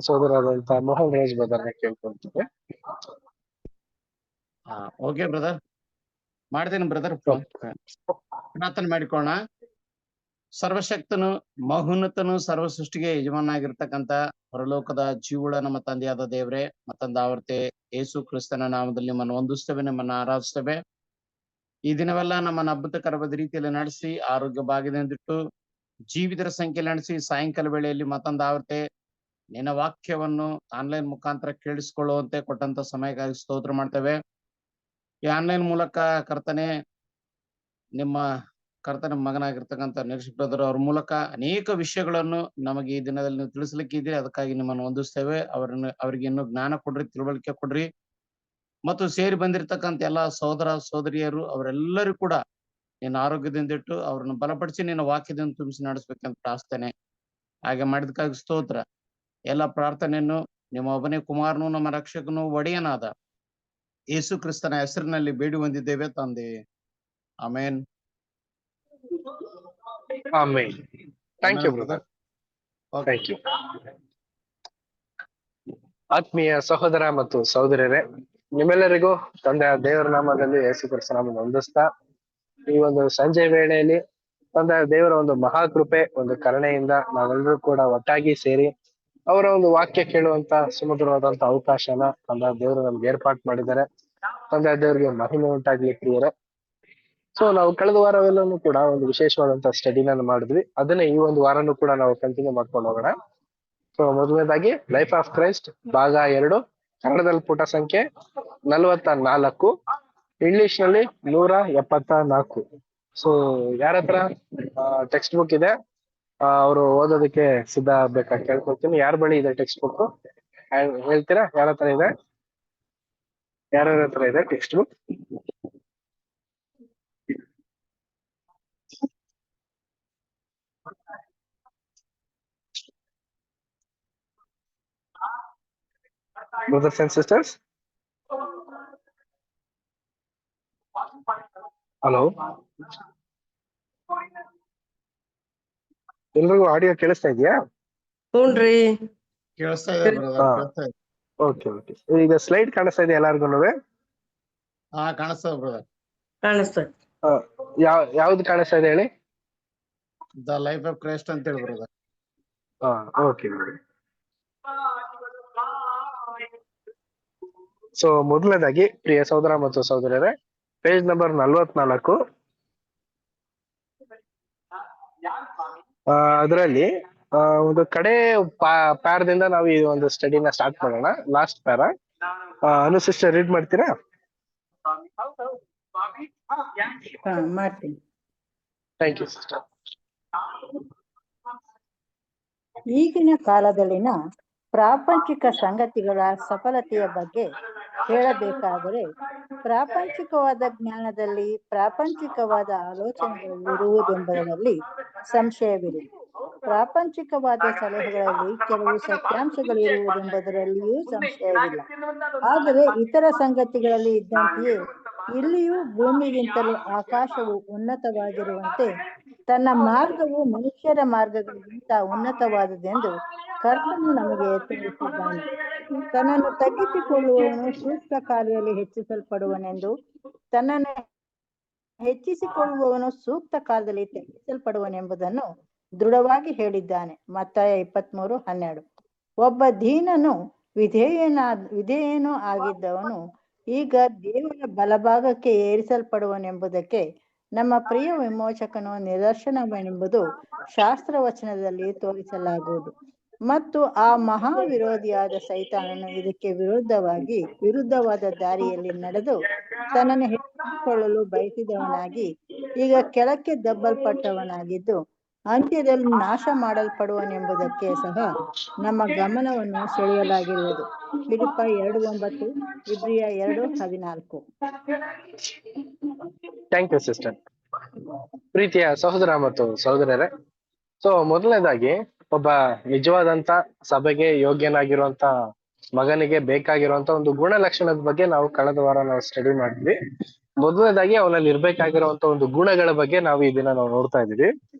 ಸೋದರಾದಂತ Mohan Raj ಬದರ್ನ ಕೇಳ್ಕೊಂತೇವೆ. Okay brother, ಮಾಡ್ತೀನಿ brother. ಪ್ರಾರ್ಥನೆ ಮಾಡಿಕೊಳ್ಳೋಣ. ಸರ್ವಶಕ್ತನು, ಮಹೋನ್ನತನು, ಸರ್ವ ಸೃಷ್ಟಿಗೆ ಯಜಮಾನಾಗಿರ್ತಕ್ಕಂಥ ಪರಲೋಕದ ಜೀವುಳ ನಮ್ಮ ತಂದೆಯಾದ ದೇವ್ರೆ, ಮತ್ತೊಂದಾವರ್ತೆ ಯೇಸು ಕ್ರಿಸ್ತನ ನಾಮದಲ್ಲಿ ನಮ್ಮನ್ನು ವಂದಿಸ್ತೇವೆ, ನಮ್ಮನ್ನ ಆರಾಧಿಸ್ತೇವೆ. ಈ ದಿನವೆಲ್ಲ ನಮ್ಮನ್ನು ಅದ್ಭುತಕರವಾದ ರೀತಿಯಲ್ಲಿ ನಡೆಸಿ ಆರೋಗ್ಯ ಭಾಗ್ಯದಿಂದಿಟ್ಟು ಜೀವಿತರ ಸಂಖ್ಯೆಯಲ್ಲಿ ನಡೆಸಿ ಸಾಯಂಕಾಲ ವೇಳೆಯಲ್ಲಿ ಮತ್ತೊಂದಾವರ್ತೆ ನಿನ್ನ ವಾಕ್ಯವನ್ನು ಆನ್ಲೈನ್ ಮುಖಾಂತರ ಕೇಳಿಸಿಕೊಳ್ಳುವಂತೆ ಕೊಟ್ಟಂತ ಸಮಯಕ್ಕಾಗಿ ಸ್ತೋತ್ರ ಮಾಡ್ತೇವೆ. ಈ ಆನ್ಲೈನ್ ಮೂಲಕ ಕರ್ತನೆ, ನಿಮ್ಮ ಕರ್ತನ ಮಗನಾಗಿರ್ತಕ್ಕಂಥ ನಿರೀಕ್ಷಕ್ ಬ್ರದರ್ ಅವ್ರ ಮೂಲಕ ಅನೇಕ ವಿಷಯಗಳನ್ನು ನಮಗೆ ಈ ದಿನದಲ್ಲಿ ನೀವು ತಿಳಿಸ್ಲಿಕ್ಕಿದ್ದೀರಿ. ಅದಕ್ಕಾಗಿ ನಿಮ್ಮನ್ನು ವಂದಿಸ್ತೇವೆ. ಅವರಿಗೆ ಇನ್ನೂ ಜ್ಞಾನ ಕೊಡ್ರಿ, ತಿಳುವಳಿಕೆ ಕೊಡ್ರಿ. ಮತ್ತು ಸೇರಿ ಬಂದಿರತಕ್ಕಂಥ ಎಲ್ಲಾ ಸಹೋದರ ಸಹೋದರಿಯರು ಅವರೆಲ್ಲರೂ ಕೂಡ ನಿನ್ನ ಆರೋಗ್ಯದಿಂದ ಇಟ್ಟು ಅವ್ರನ್ನ ಬಲಪಡಿಸಿ ನಿನ್ನ ವಾಕ್ಯದಿಂದ ತುಂಬಿಸಿ ನಡೆಸ್ಬೇಕಂತ ಪ್ರಾರ್ಥನೆ. ಹಾಗೆ ಮಾಡಿದಕ್ಕಾಗಿ ಸ್ತೋತ್ರ. ಎಲ್ಲ ಪ್ರಾರ್ಥನೆಯನ್ನು ನಿಮ್ಮ ಒಬ್ಬನೇ ಕುಮಾರನು, ನಮ್ಮ ರಕ್ಷಕನು, ಒಡೆಯನಾದ ಯೇಸು ಕ್ರಿಸ್ತನ ಹೆಸರಿನಲ್ಲಿ ಬೇಡಿ ಹೊಂದಿದ್ದೇವೆ ತಂದೆ. Amen. Amen. Thank you brother. Thank you. ಆತ್ಮೀಯ ಸಹೋದರ ಮತ್ತು ಸಹೋದರರೇ, ನಿಮ್ಮೆಲ್ಲರಿಗೂ ತಂದೆಯ ದೇವರ ನಾಮದಲ್ಲಿ ಯೇಸು ಕ್ರಿಸ್ತನ ವಂದಿಸ್ತಾ, ಈ ಒಂದು ಸಂಜೆ ವೇಳೆಯಲ್ಲಿ ತಂದೆಯ ದೇವರ ಒಂದು ಮಹಾಕೃಪೆ, ಒಂದು ಕರುಣೆಯಿಂದ ನಾವೆಲ್ಲರೂ ಕೂಡ ಒಟ್ಟಾಗಿ ಸೇರಿ ಅವರ ಒಂದು ವಾಕ್ಯ ಕೇಳುವಂತ ಸುಮಧುರವಾದಂತ ಅವಕಾಶನ ತಂದೆಯ ದೇವರು ನಮ್ಗೆ ಏರ್ಪಾಟ್ ಮಾಡಿದ್ದಾರೆ. ತಂದೆಯ ದೇವರಿಗೆ ಮಹಿಮೆ ಉಂಟಾಗ್ಲಿ ಪ್ರಿಯರೇ. ಸೊ ನಾವು ಕಳೆದ ವಾರವೆಲ್ಲೂ ಕೂಡ ಒಂದು ವಿಶೇಷವಾದಂತ ಸ್ಟಡಿನ ಮಾಡಿದ್ವಿ. ಅದನ್ನೇ ಈ ಒಂದು ವಾರನೂ ಕೂಡ ನಾವು ಕಂಟಿನ್ಯೂ ಮಾಡ್ಕೊಂಡು ಹೋಗೋಣ. ಸೊ ಮೊದಲನೇದಾಗಿ ಲೈಫ್ ಆಫ್ ಕ್ರೈಸ್ಟ್ ಭಾಗ 2, ಕನ್ನಡದಲ್ಲಿ ಪುಟ ಸಂಖ್ಯೆ 44, ಇಂಗ್ಲಿಷ್ ನಲ್ಲಿ 174. ಸೊ ಯಾರ ಹತ್ರ ಟೆಕ್ಸ್ಟ್ ಬುಕ್ ಇದೆ ಅವರು ಓದೋದಕ್ಕೆ ಸಿದ್ಧ ಆಗ್ಬೇಕಾಗಿ ಕೇಳ್ಕೊಳ್ತೀನಿ. ಯಾರ ಬಳಿ ಇದೆ ಟೆಕ್ಸ್ಟ್ ಬುಕ್ ಹೇಳ್ತೀರಾ? ಯಾರ ಹತ್ರ ಇದೆ? ಯಾರ್ಯಾರ ಹತ್ರ ಇದೆ text book? Brothers and sisters, hello, ಎಲ್ರಿಗೂ ಆಡಿಯೋ ಕೇಳಿಸ್ತಾ ಇದೆಯಾ? ಹ್ಞೂನ್ರಿ, ಕೇಳಿಸ್ತಾ ಇದೆ ಬ್ರದರ್. Okay okay. ಈಗ ಸ್ಲೈಡ್ ಕಾಣಿಸ್ತಾ ಇದೆ ಎಲ್ಲಾರ್ಗು? ಕಾಣಿಸ್ತದ ಬ್ರದರ್. ಕಾಣಿಸ್ತದೆ. ಯಾವ್ದು ಕಾಣಿಸ್ತಾ ಇದೆ ಹೇಳಿ? ದ ಲೈಫ್ ಆಫ್ ಕ್ರೈಸ್ಟ್ ಅಂತ ಹೇಳಿ ಬ್ರದರ್. ಓಕೆ. ಸೊ ಮೊದಲನೇದಾಗಿ ಪ್ರಿಯ ಸಹೋದರ ಮತ್ತು ಸಹೋದರರೇ, ಪೇಜ್ ನಂಬರ್ 44, ಅದರಲ್ಲಿ ಒಂದು ಕಡೆ ಪ್ಯಾರದಿಂದ ನಾವು ಈ ಒಂದು ಸ್ಟಡಿನ ಸ್ಟಾರ್ಟ್ ಮಾಡೋಣ. Last para. Anu sister read ಮಾಡ್ತೀರಾ? ಮಾಡ್ತೀನಿ. Thank you sister. ಈಗಿನ ಕಾಲದಲ್ಲಿನ ಪ್ರಾಪಂಚಿಕ ಸಂಗತಿಗಳ ಸಫಲತೆಯ ಬಗ್ಗೆ ಹೇಳಬೇಕಾದರೆ, ಪ್ರಾಪಂಚಿಕವಾದ ಜ್ಞಾನದಲ್ಲಿ ಪ್ರಾಪಂಚಿಕವಾದ ಆಲೋಚನೆಗಳಿರುವುದೆಂಬುದರಲ್ಲಿ ಸಂಶಯವಿದೆ. ಪ್ರಾಪಂಚಿಕವಾದ ಸಲಹೆಗಳಲ್ಲಿ ಕೆಲವು ಸತ್ಯಾಂಶಗಳಿರುವುದೆಂಬುದರಲ್ಲಿಯೂ ಸಂಶಯವಿಲ್ಲ. ಆದರೆ ಇತರ ಸಂಗತಿಗಳಲ್ಲಿ ಇದ್ದಂತೆಯೇ ಇಲ್ಲಿಯೂ ಭೂಮಿಗಿಂತಲೂ ಆಕಾಶವು ಉನ್ನತವಾಗಿರುವಂತೆ ತನ್ನ ಮಾರ್ಗವು ಮನುಷ್ಯರ ಮಾರ್ಗಗಳಿಗಿಂತ ಉನ್ನತವಾದುದೆಂದು ಕರ್ತನು ನಮಗೆ ತಿಳಿಸಿದ್ದಾನೆ. ತನ್ನನ್ನು ತಗ್ಗಿಸಿಕೊಳ್ಳುವವನು ಸೂಕ್ತ ಕಾರ್ಯದಲ್ಲಿ ಹೆಚ್ಚಿಸಲ್ಪಡುವನೆಂದು, ತನ್ನನ್ನು ಹೆಚ್ಚಿಸಿಕೊಳ್ಳುವವನು ಸೂಕ್ತ ಕಾಲದಲ್ಲಿ ತಗ್ಗಿಸಲ್ಪಡುವನೆಂಬುದನ್ನು ದೃಢವಾಗಿ ಹೇಳಿದ್ದಾನೆ. ಮತ್ತಾಯ 23:12. ಒಬ್ಬ ದೀನನು ವಿಧೇಯನೂ ಆಗಿದ್ದವನು ಈಗ ದೇವರ ಬಲಭಾಗಕ್ಕೆ ಏರಿಸಲ್ಪಡುವನೆಂಬುದಕ್ಕೆ ನಮ್ಮ ಪ್ರಿಯ ವಿಮೋಚಕನು ನಿದರ್ಶನವೆಂಬುದು ಶಾಸ್ತ್ರವಚನದಲ್ಲಿ ತೋರಿಸಲಾಗುವುದು. ಮತ್ತು ಆ ಮಹಾ ವಿರೋಧಿಯಾದ ಸೈತಾನನು ಇದಕ್ಕೆ ವಿರುದ್ಧವಾದ ದಾರಿಯಲ್ಲಿ ನಡೆದು ತನ್ನನ್ನು ಹೆಚ್ಚಿಸಿಕೊಳ್ಳಲು ಬಯಸಿದವನಾಗಿ ಈಗ ಕೆಳಕ್ಕೆ ದಬ್ಬಲ್ಪಟ್ಟವನಾಗಿದ್ದು ಅಂತ್ಯದಲ್ಲಿ ನಾಶ ಮಾಡಲ್ಪಡುವನೆಂಬುದಕ್ಕೆ ಸಹ ನಮ್ಮ ಗಮನವನ್ನು ಸೆಳೆಯಲಾಗಿರುವುದು. ಫಿಲಿಪ್ಪ 2:9, ಇಬ್ರಿಯ 2:14. Thank you sister. ಪ್ರೀತಿಯ ಸಹೋದರ ಮತ್ತು ಸಹೋದರರೇ, ಸೊ ಮೊದಲನೇದಾಗಿ ಒಬ್ಬ ನಿಜವಾದಂತ ಸಭೆಗೆ ಯೋಗ್ಯನಾಗಿರುವಂತ ಮಗನಿಗೆ ಬೇಕಾಗಿರುವಂತ ಒಂದು ಗುಣಲಕ್ಷಣದ ಬಗ್ಗೆ ನಾವು ಕಳೆದ ವಾರ ನಾವು ಸ್ಟಡಿ ಮಾಡಿದ್ವಿ. ಮೊದಲನೇದಾಗಿ ಅವನಲ್ಲಿ ಇರ್ಬೇಕಾಗಿರುವಂತ ಒಂದು ಗುಣಗಳ ಬಗ್ಗೆ ನಾವು ಈ ದಿನ ನಾವು ನೋಡ್ತಾ ಇದೀವಿ.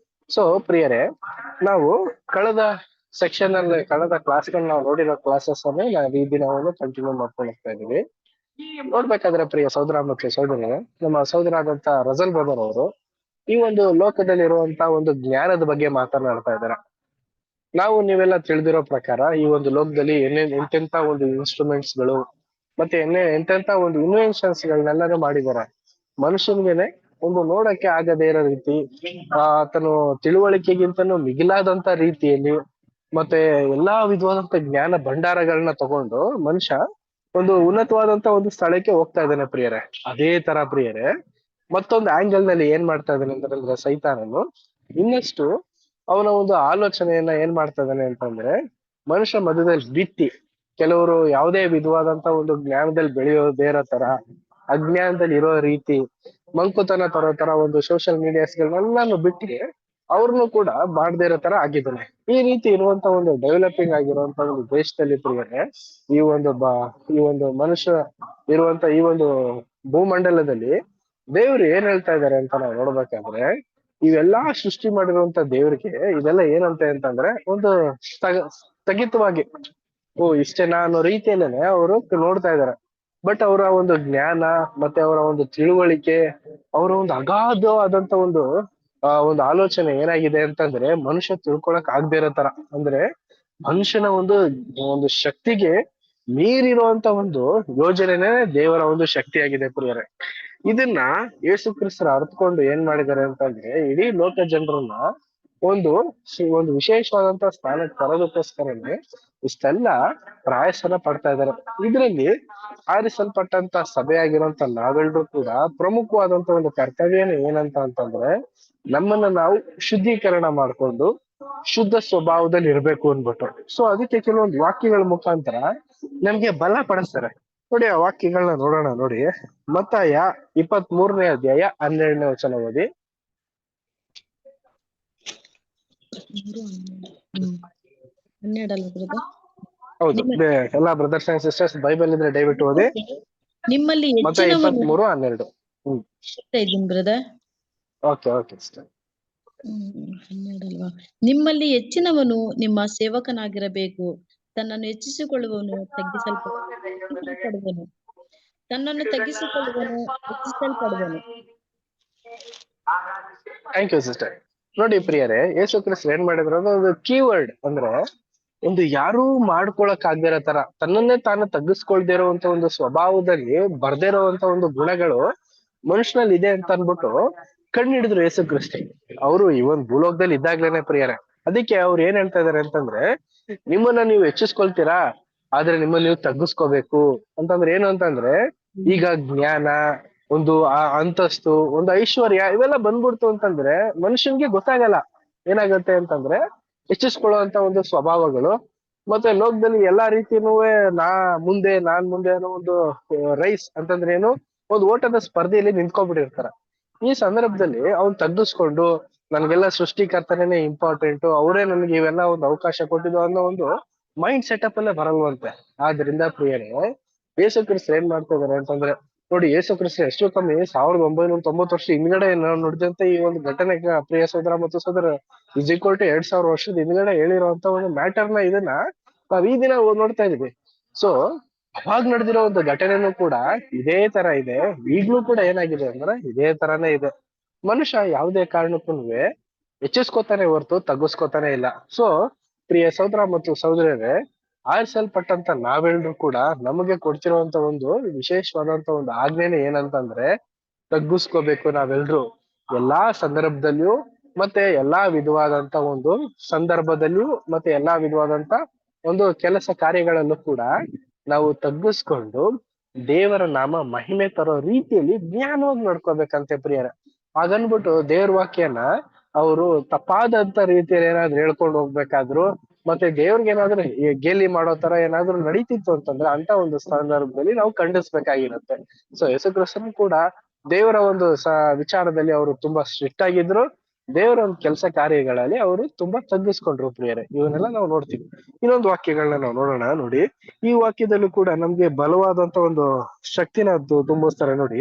ಸೊ ಪ್ರಿಯರೇ, ನಾವು ಕಳೆದ ಸೆಕ್ಷನ್ ಅಲ್ಲಿ ಕಳೆದ ಕ್ಲಾಸ್ಗಳು ನಾವು ನೋಡಿರೋ ಕ್ಲಾಸಸ್ ಅನ್ನೇ ನಾವು ಈ ದಿನವನ್ನು ಕಂಟಿನ್ಯೂ ಮಾಡ್ಕೊಂಡು ಹೋಗ್ತಾ ಇದೀವಿ. ನೋಡ್ಬೇಕಾದ್ರೆ ಪ್ರಿಯ ಸಹೋದರ ಮತ್ತು ಸಹೋದರರೇ, ನಮ್ಮ ಸಹೋದರಾದಂತ ರಜಲ್ ಬ್ರದರ್ ಅವರು ಈ ಒಂದು ಲೋಕದಲ್ಲಿರುವಂತ ಒಂದು ಜ್ಞಾನದ ಬಗ್ಗೆ ಮಾತನಾಡ್ತಾ ಇದ್ದಾರೆ. ನಾವು ನೀವೆಲ್ಲ ತಿಳಿದಿರೋ ಪ್ರಕಾರ ಈ ಒಂದು ಲೋಕದಲ್ಲಿ ಎಂತೆಂತ ಒಂದು ಇನ್ಸ್ಟ್ರೂಮೆಂಟ್ಸ್ ಗಳು ಮತ್ತೆ ಎಂತೆಂತ ಒಂದು ಇನ್ವೆನ್ಷನ್ಸ್ ಗಳನ್ನೆಲ್ಲರೂ ಮಾಡಿದ್ದಾರೆ. ಮನುಷ್ಯನ್ಗೆನೆ ಒಂದು ನೋಡಕ್ಕೆ ಆಗದೇ ಇರೋ ರೀತಿ, ಆತನು ತಿಳುವಳಿಕೆಗಿಂತನೂ ಮಿಗಿಲಾದಂತ ರೀತಿಯಲ್ಲಿ ಮತ್ತೆ ಎಲ್ಲಾ ವಿಧವಾದಂತ ಜ್ಞಾನ ಭಂಡಾರಗಳನ್ನ ತಗೊಂಡು ಮನುಷ್ಯ ಒಂದು ಉನ್ನತವಾದಂತ ಒಂದು ಸ್ಥಳಕ್ಕೆ ಹೋಗ್ತಾ ಇದ್ದಾನೆ ಪ್ರಿಯರೇ. ಅದೇ ತರ ಪ್ರಿಯರೇ, ಮತ್ತೊಂದು ಆಂಗಲ್ ನಲ್ಲಿ ಏನ್ ಮಾಡ್ತಾ ಇದ್ದಾನೆ ಅಂತಂದ್ರೆ ಸೈತಾನನು ಇನ್ನಷ್ಟು ಅವನ ಒಂದು ಆಲೋಚನೆಯನ್ನ ಏನ್ ಮಾಡ್ತಾ ಇದ್ದಾನೆ ಅಂತಂದ್ರೆ, ಮನುಷ್ಯ ಮಧ್ಯದಲ್ಲಿ ಬಿತ್ತಿ ಕೆಲವರು ಯಾವುದೇ ವಿಧವಾದಂತ ಒಂದು ಜ್ಞಾನದಲ್ಲಿ ಬೆಳೆಯೋದೇ ಇರೋ ತರ, ಅಜ್ಞಾನದಲ್ಲಿ ಇರೋ ರೀತಿ, ಮಂಕುತನ ತರೋ ತರ ಒಂದು ಸೋಷಿಯಲ್ ಮೀಡಿಯಾಸ್ಗಳನ್ನೆಲ್ಲಾನು ಬಿಟ್ಟು ಅವ್ರನ್ನು ಕೂಡ ಮಾಡದೇ ಇರೋ ತರ ಆಗಿದ್ದಾನೆ. ಈ ರೀತಿ ಇರುವಂತ ಒಂದು ಡೆವಲಪಿಂಗ್ ಆಗಿರುವಂತ ಒಂದು ದೇಶದಲ್ಲಿ ಪ್ರಿಯರೇ, ಈ ಒಂದು ಮನುಷ್ಯ ಇರುವಂತ ಈ ಒಂದು ಭೂಮಂಡಲದಲ್ಲಿ ದೇವ್ರು ಏನ್ ಹೇಳ್ತಾ ಇದಾರೆ ಅಂತ ನಾವು ನೋಡ್ಬೇಕಾದ್ರೆ, ಇವೆಲ್ಲಾ ಸೃಷ್ಟಿ ಮಾಡಿರುವಂತ ದೇವ್ರಿಗೆ ಇದೆಲ್ಲ ಏನಂತೆ ಅಂತಂದ್ರೆ ಒಂದು ಸ್ಥಗಿತವಾಗಿ ಇಷ್ಟೇನಾ ಅನ್ನೋ ರೀತಿಯಲ್ಲೇನೆ ಅವರು ನೋಡ್ತಾ ಇದಾರೆ. ಬಟ್ ಅವರ ಒಂದು ಜ್ಞಾನ ಮತ್ತೆ ಅವರ ಒಂದು ತಿಳುವಳಿಕೆ, ಅವರ ಒಂದು ಅಗಾಧವಾದಂತ ಒಂದು ಆಲೋಚನೆ ಏನಾಗಿದೆ ಅಂತಂದ್ರೆ ಮನುಷ್ಯ ತಿಳ್ಕೊಳಕ್ ಆಗದೆ ಇರೋ ತರ, ಅಂದ್ರೆ ಮನುಷ್ಯನ ಒಂದು ಶಕ್ತಿಗೆ ಮೀರಿರುವಂತ ಒಂದು ಯೋಜನೆನೇ ದೇವರ ಒಂದು ಶಕ್ತಿಯಾಗಿದೆ ಪ್ರಿಯರೇ. ಇದನ್ನ ಯೇಸು ಕ್ರಿಸ್ತರು ಅರ್ಥಕೊಂಡು ಏನ್ ಮಾಡಿದ್ದಾರೆ ಅಂತಂದ್ರೆ, ಇಡೀ ಲೋಕ ಜನರನ್ನ ಒಂದು ವಿಶೇಷವಾದಂತ ಸ್ಥಾನಕ್ಕೆ ತರೋದಕ್ಕೋಸ್ಕರನೇ ಇಷ್ಟೆಲ್ಲ ಪ್ರಯಾಸನ ಪಡ್ತಾ ಇದ್ದಾರೆ. ಇದರಲ್ಲಿ ಆರಿಸಲ್ಪಟ್ಟಂತ ಸಭೆ ಆಗಿರುವಂತ ನಾವೆಲ್ಲರೂ ಕೂಡ ಪ್ರಮುಖವಾದಂತ ಒಂದು ಕರ್ತವ್ಯನೇ ಏನಂತ ಅಂತಂದ್ರೆ, ನಮ್ಮನ್ನ ನಾವು ಶುದ್ಧೀಕರಣ ಮಾಡ್ಕೊಂಡು ಶುದ್ಧ ಸ್ವಭಾವದಲ್ಲಿ ಇರ್ಬೇಕು ಅನ್ಬಿಟ್ಟು. ಸೊ ಅದಕ್ಕೆ ಕೆಲವೊಂದು ವಾಕ್ಯಗಳ ಮುಖಾಂತರ ನಮ್ಗೆ ಬಲ ಪಡಿಸ್ತಾರೆ. ನೋಡಿ ಆ ವಾಕ್ಯಗಳನ್ನ ನೋಡೋಣ. ನೋಡಿ, ಮತ್ತಾಯ 23ನೇ ಅಧ್ಯಾಯ 12ನೇ ವಚನ ಓದಿ. ಹೌದು, ಎಲ್ಲಾ ಬ್ರದರ್ಸ್ ಅಂಡ್ ಸಿಸ್ಟರ್ಸ್ ಬೈಬಲ್ ಇದ್ರೆ ದಯವಿಟ್ಟು ಓದಿ. ನಿಮ್ಮಲ್ಲಿ ಮತ್ತಾಯ 23:12. ಬ್ರದರ್. Okay okay sister. 12 ಅಲ್ವಾ? ನಿಮ್ಮಲ್ಲಿ ಹೆಚ್ಚಿನವನು ನಿಮ್ಮ ಸೇವಕನಾಗಿರಬೇಕು, ತನ್ನನ್ನು ಹೆಚ್ಚಿಸಿಕೊಳ್ಳುವವನು ತಗ್ಗಿಸಲ್ಪಡುವನು, ತನ್ನನ್ನು ತಗ್ಗಿಸಿಕೊಳ್ಳುವವನು ಹೆಚ್ಚಿಸಲ್ಪಡುವನು. Thank you sister. ನೋಡಿ ಪ್ರಿಯರೇ, ಯೇಸು ಕ್ರಿಸ್ತರು ಏನ್ ಮಾಡಿದ್ರು ಅಂದ್ರೆ ಒಂದು ಕೀವರ್ಡ್, ಅಂದ್ರೆ ಒಂದು ಯಾರೂ ಮಾಡ್ಕೊಳಕ್ ಆಗದಿರೋ ತರ, ತನ್ನನ್ನೇ ತಾನು ತಗ್ಗಿಸ್ಕೊಳ್ದೇ ಇರುವಂತ ಒಂದು ಸ್ವಭಾವದಲ್ಲಿ ಬರ್ದೇ ಇರುವಂತ ಒಂದು ಗುಣಗಳು ಮನುಷ್ಯನಲ್ಲಿ ಇದೆ ಅಂತ ಅನ್ಬಿಟ್ಟು ಕಂಡು ಹಿಡಿದ್ರು ಯೇಸು ಕ್ರಿಸ್ತ. ಅವರು ಈ ಒಂದು ಭೂಲೋಕದಲ್ಲಿ ಇದ್ದಾಗ್ಲೇನೆ ಪ್ರಿಯರೇ. ಅದಕ್ಕೆ ಅವ್ರು ಏನ್ ಹೇಳ್ತಾ ಇದಾರೆ ಅಂತಂದ್ರೆ, ನಿಮ್ಮನ್ನ ನೀವು ಹೆಚ್ಚಿಸ್ಕೊಳ್ತೀರಾ, ಆದ್ರೆ ನಿಮ್ಮನ್ನ ನೀವು ತಗ್ಗಿಸ್ಕೋಬೇಕು ಅಂತಂದ್ರೆ ಏನು ಅಂತಂದ್ರೆ, ಈಗ ಜ್ಞಾನ, ಒಂದು ಅಂತಸ್ತು, ಒಂದು ಐಶ್ವರ್ಯ ಇವೆಲ್ಲ ಬಂದ್ಬಿಡ್ತು ಅಂತಂದ್ರೆ ಮನುಷ್ಯನ್ಗೆ ಗೊತ್ತಾಗಲ್ಲ ಏನಾಗತ್ತೆ ಅಂತಂದ್ರೆ, ಹೆಚ್ಚಿಸ್ಕೊಳ್ಳುವಂತ ಒಂದು ಸ್ವಭಾವಗಳು ಮತ್ತೆ ಲೋಕದಲ್ಲಿ ಎಲ್ಲಾ ರೀತಿನೂ ನಾನ್ ಮುಂದೆ ಅನ್ನೋ ಒಂದು ರೈಸ್ ಅಂತಂದ್ರೆ ಏನು, ಒಂದು ಓಟದ ಸ್ಪರ್ಧೆಯಲ್ಲಿ ನಿಂತ್ಕೊಂಡ್ಬಿಟ್ಟಿರ್ತಾರ. ಈ ಸಂದರ್ಭದಲ್ಲಿ ಅವ್ನ್ ತಗ್ಗಿಸ್ಕೊಂಡು ನನ್ಗೆಲ್ಲ ಸೃಷ್ಟಿಕರ್ತನೇ ಇಂಪಾರ್ಟೆಂಟ್, ಅವರೇ ನನ್ಗೆ ಇವೆಲ್ಲ ಒಂದು ಅವಕಾಶ ಕೊಟ್ಟಿದ್ದು ಅನ್ನೋ ಒಂದು ಮೈಂಡ್ ಸೆಟಪ್ ಅಲ್ಲೇ ಬರಲ್ವಂತೆ. ಆದ್ರಿಂದ ಪ್ರಿಯರೇ, ಯೇಸು ಕ್ರಿಸ್ತರು ಏನ್ ಮಾಡ್ತಾ ಇದಾರೆ ಅಂತಂದ್ರೆ, ನೋಡಿ ಯೇಸು ಕ್ರಿಸ್ತರು ಎಷ್ಟು ಕಮ್ಮಿ 1990 ವರ್ಷ ಹಿಂದ್ಗಡೆ ನಾವು ನೋಡಿದಂತ ಈ ಒಂದು ಘಟನೆ, ಪ್ರಿಯ ಸೋದರ ಮತ್ತು ಸೋದರ, ಇಸ್ ಈಕ್ವಲ್ ಟು 2000 ವರ್ಷದ ಹಿಂದ್ಗಡೆ ಹೇಳಿರುವಂತ ಒಂದು ಮ್ಯಾಟರ್ನ ಇದನ್ನ ನಾವ್ ಈ ದಿನ ನೋಡ್ತಾ ಇದೀವಿ. ಸೊ ಅವಾಗ ನಡೆದಿರೋ ಒಂದು ಘಟನೆನೂ ಕೂಡ ಇದೇ ತರ ಇದೆ, ಈಗ್ಲೂ ಕೂಡ ಏನಾಗಿದೆ ಅಂದ್ರೆ ಇದೇ ತರಾನೇ ಇದೆ. ಮನುಷ್ಯ ಯಾವುದೇ ಕಾರಣಕ್ಕೂ ಹೆಚ್ಚಿಸ್ಕೊತಾನೆ ಹೊರತು ತಗ್ಗಿಸ್ಕೊತಾನೆ ಇಲ್ಲ. ಸೊ ಪ್ರಿಯ ಸಹೋದರ ಮತ್ತು ಸಹೋದರರೇ, ಆರಿಸಲ್ಪಟ್ಟಂತ ನಾವೆಲ್ಲರೂ ಕೂಡ ನಮಗೆ ಕೊಡ್ತಿರುವಂತ ಒಂದು ವಿಶೇಷವಾದಂತ ಒಂದು ಆಜ್ಞೆನೆ ಏನಂತಂದ್ರೆ, ತಗ್ಗಿಸ್ಕೋಬೇಕು ನಾವೆಲ್ರು ಎಲ್ಲಾ ಸಂದರ್ಭದಲ್ಲಿಯೂ ಮತ್ತೆ ಎಲ್ಲಾ ವಿಧವಾದಂತ ಒಂದು ಸಂದರ್ಭದಲ್ಲಿಯೂ ಮತ್ತೆ ಎಲ್ಲಾ ವಿಧವಾದಂತ ಒಂದು ಕೆಲಸ ಕಾರ್ಯಗಳಲ್ಲೂ ಕೂಡ ನಾವು ತಗ್ಗಿಸ್ಕೊಂಡು ದೇವರ ನಾಮ ಮಹಿಮೆ ತರೋ ರೀತಿಯಲ್ಲಿ ಜ್ಞಾನವಾಗಿ ನಡ್ಕೋಬೇಕಂತೆ ಪ್ರಿಯರೇ. ಹಾಗನ್ಬಿಟ್ಟು ದೇವ್ರ ವಾಕ್ಯನ ಅವರು ತಪ್ಪಾದಂತ ರೀತಿಯಲ್ಲಿ ಏನಾದ್ರು ಹೇಳ್ಕೊಂಡು ಹೋಗ್ಬೇಕಾದ್ರು ಮತ್ತೆ ದೇವ್ರಿಗೆ ಏನಾದ್ರು ಗೇಲಿ ಮಾಡೋ ತರ ಏನಾದ್ರು ನಡೀತಿತ್ತು ಅಂತಂದ್ರೆ ಅಂತ ಒಂದು ಸಂದರ್ಭದಲ್ಲಿ ನಾವು ಖಂಡಿಸ್ಬೇಕಾಗಿರುತ್ತೆ. ಸೊ ಯೇಸು ಕ್ರಿಸ್ತನು ಕೂಡ ದೇವರ ಒಂದು ವಿಚಾರದಲ್ಲಿ ಅವರು ತುಂಬಾ ಸ್ಟ್ರಿಕ್ಟ್ ಆಗಿದ್ರು, ದೇವರ ಒಂದು ಕೆಲಸ ಕಾರ್ಯಗಳಲ್ಲಿ ಅವರು ತುಂಬಾ ತಗ್ಗಿಸ್ಕೊಂಡ್ರು ಪ್ರಿಯರೇ. ಇವನ್ನೆಲ್ಲ ನಾವು ನೋಡ್ತೀವಿ. ಇನ್ನೊಂದು ವಾಕ್ಯಗಳನ್ನ ನಾವು ನೋಡೋಣ. ನೋಡಿ, ಈ ವಾಕ್ಯದಲ್ಲೂ ಕೂಡ ನಮ್ಗೆ ಬಲವಾದಂತ ಒಂದು ಶಕ್ತಿನ ತುಂಬಿಸ್ತಾರೆ. ನೋಡಿ,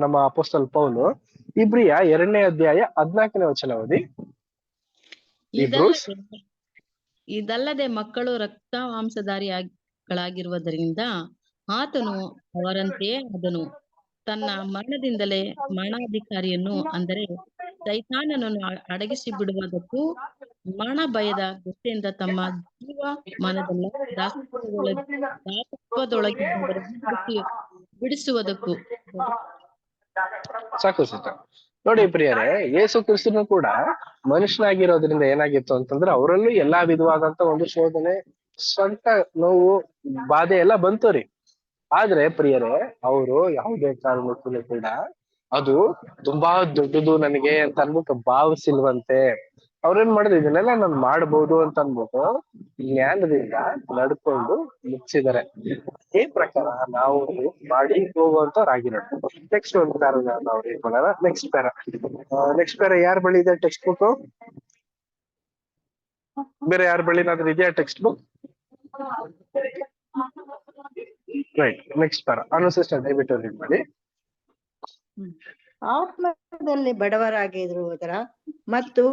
ನಮ್ಮ ಅಪೊಸ್ತಲ ಪೌಲು ಇಬ್ರಿಯ 2ನೇ ಅಧ್ಯಾಯ 14ನೇ ವಚನ ಓದಿ. ಇದಲ್ಲದೆ ಮಕ್ಕಳು ರಕ್ತ ಮಾಂಸಧಾರಿಗಳಾಗಿರುವುದರಿಂದ ಆತನು ಅವರಂತೆಯೇ ಆದನು. ತನ್ನ ಮರಣದಿಂದಲೇ ಮರಣಾಧಿಕಾರಿಯನ್ನು ಅಂದರೆ ಸೈತಾನನನ್ನು ಅಡಗಿಸಿ ಬಿಡುವುದಕ್ಕೂ ಮರಣ ಭಯದ ದೃಷ್ಟಿಯಿಂದ ತಮ್ಮ ಜೀವಮಾನದೆಲ್ಲ ದಾಸತ್ವದೊಳಗಿದ್ದವರನ್ನು ಬಿಡಿಸುವುದಕ್ಕೂ. ಸಾಕು ಸಿಸ್ಟರ್. ನೋಡಿ ಪ್ರಿಯರೇ, ಯೇಸು ಕ್ರಿಸ್ತನು ಕೂಡ ಮನುಷ್ಯನಾಗಿರೋದ್ರಿಂದ ಏನಾಗಿತ್ತು ಅಂತಂದ್ರೆ ಅವರಲ್ಲೂ ಎಲ್ಲಾ ವಿಧವಾದಂತ ಒಂದು ಶೋಧನೆ, ಸ್ವಂತ ನೋವು, ಬಾಧೆ ಎಲ್ಲ ಬಂತು ರೀ. ಆದ್ರೆ ಪ್ರಿಯರೇ, ಅವರು ಯಾವುದೇ ಕಾರಣಕ್ಕೂ ಕೂಡ ಅದು ತುಂಬಾ ದೊಡ್ಡದು ನನಗೆ ಅಂತ ಅನ್ಬಿಟ್ಟು ಭಾವಿಸಿಲ್ವಂತೆ. ಅವ್ರೇನ್ ಮಾಡಿದ್ರು, ಇದನ್ನೆಲ್ಲ ನಾನು ಮಾಡ್ಬೋದು ಅಂತ ಅನ್ಬಿಟ್ಟು ಜ್ಞಾನದಿಂದ ನಡ್ಕೊಂಡು ಮುಗಿಸಿದ್ದಾರೆ. ಈ ಪ್ರಕಾರ ನಾವು ಮಾಡಿ ಹೋಗುವಂತವ್ರಾಗಿರೋದು. ನೆಕ್ಸ್ಟ್ ಒಂದು ಪ್ಯಾರ ನಾವು ಏನ್ ಮಾಡೋಣ, ನೆಕ್ಸ್ಟ್ ಪ್ಯಾರ ಯಾರ ಬಳಿ ಇದೆ ಟೆಕ್ಸ್ಟ್ ಬುಕ್? ಬೇರೆ ಯಾರ ಬಳಿನಾದ್ರೂ ಇದೆಯಾ text book? Right, next para Anu sister ದಯವಿಟ್ಟು ರೀಡ್ ಮಾಡಿ. ಆತ್ಮದಲ್ಲಿ ಬಡವರಾಗಿರುವುದರ ಮತ್ತು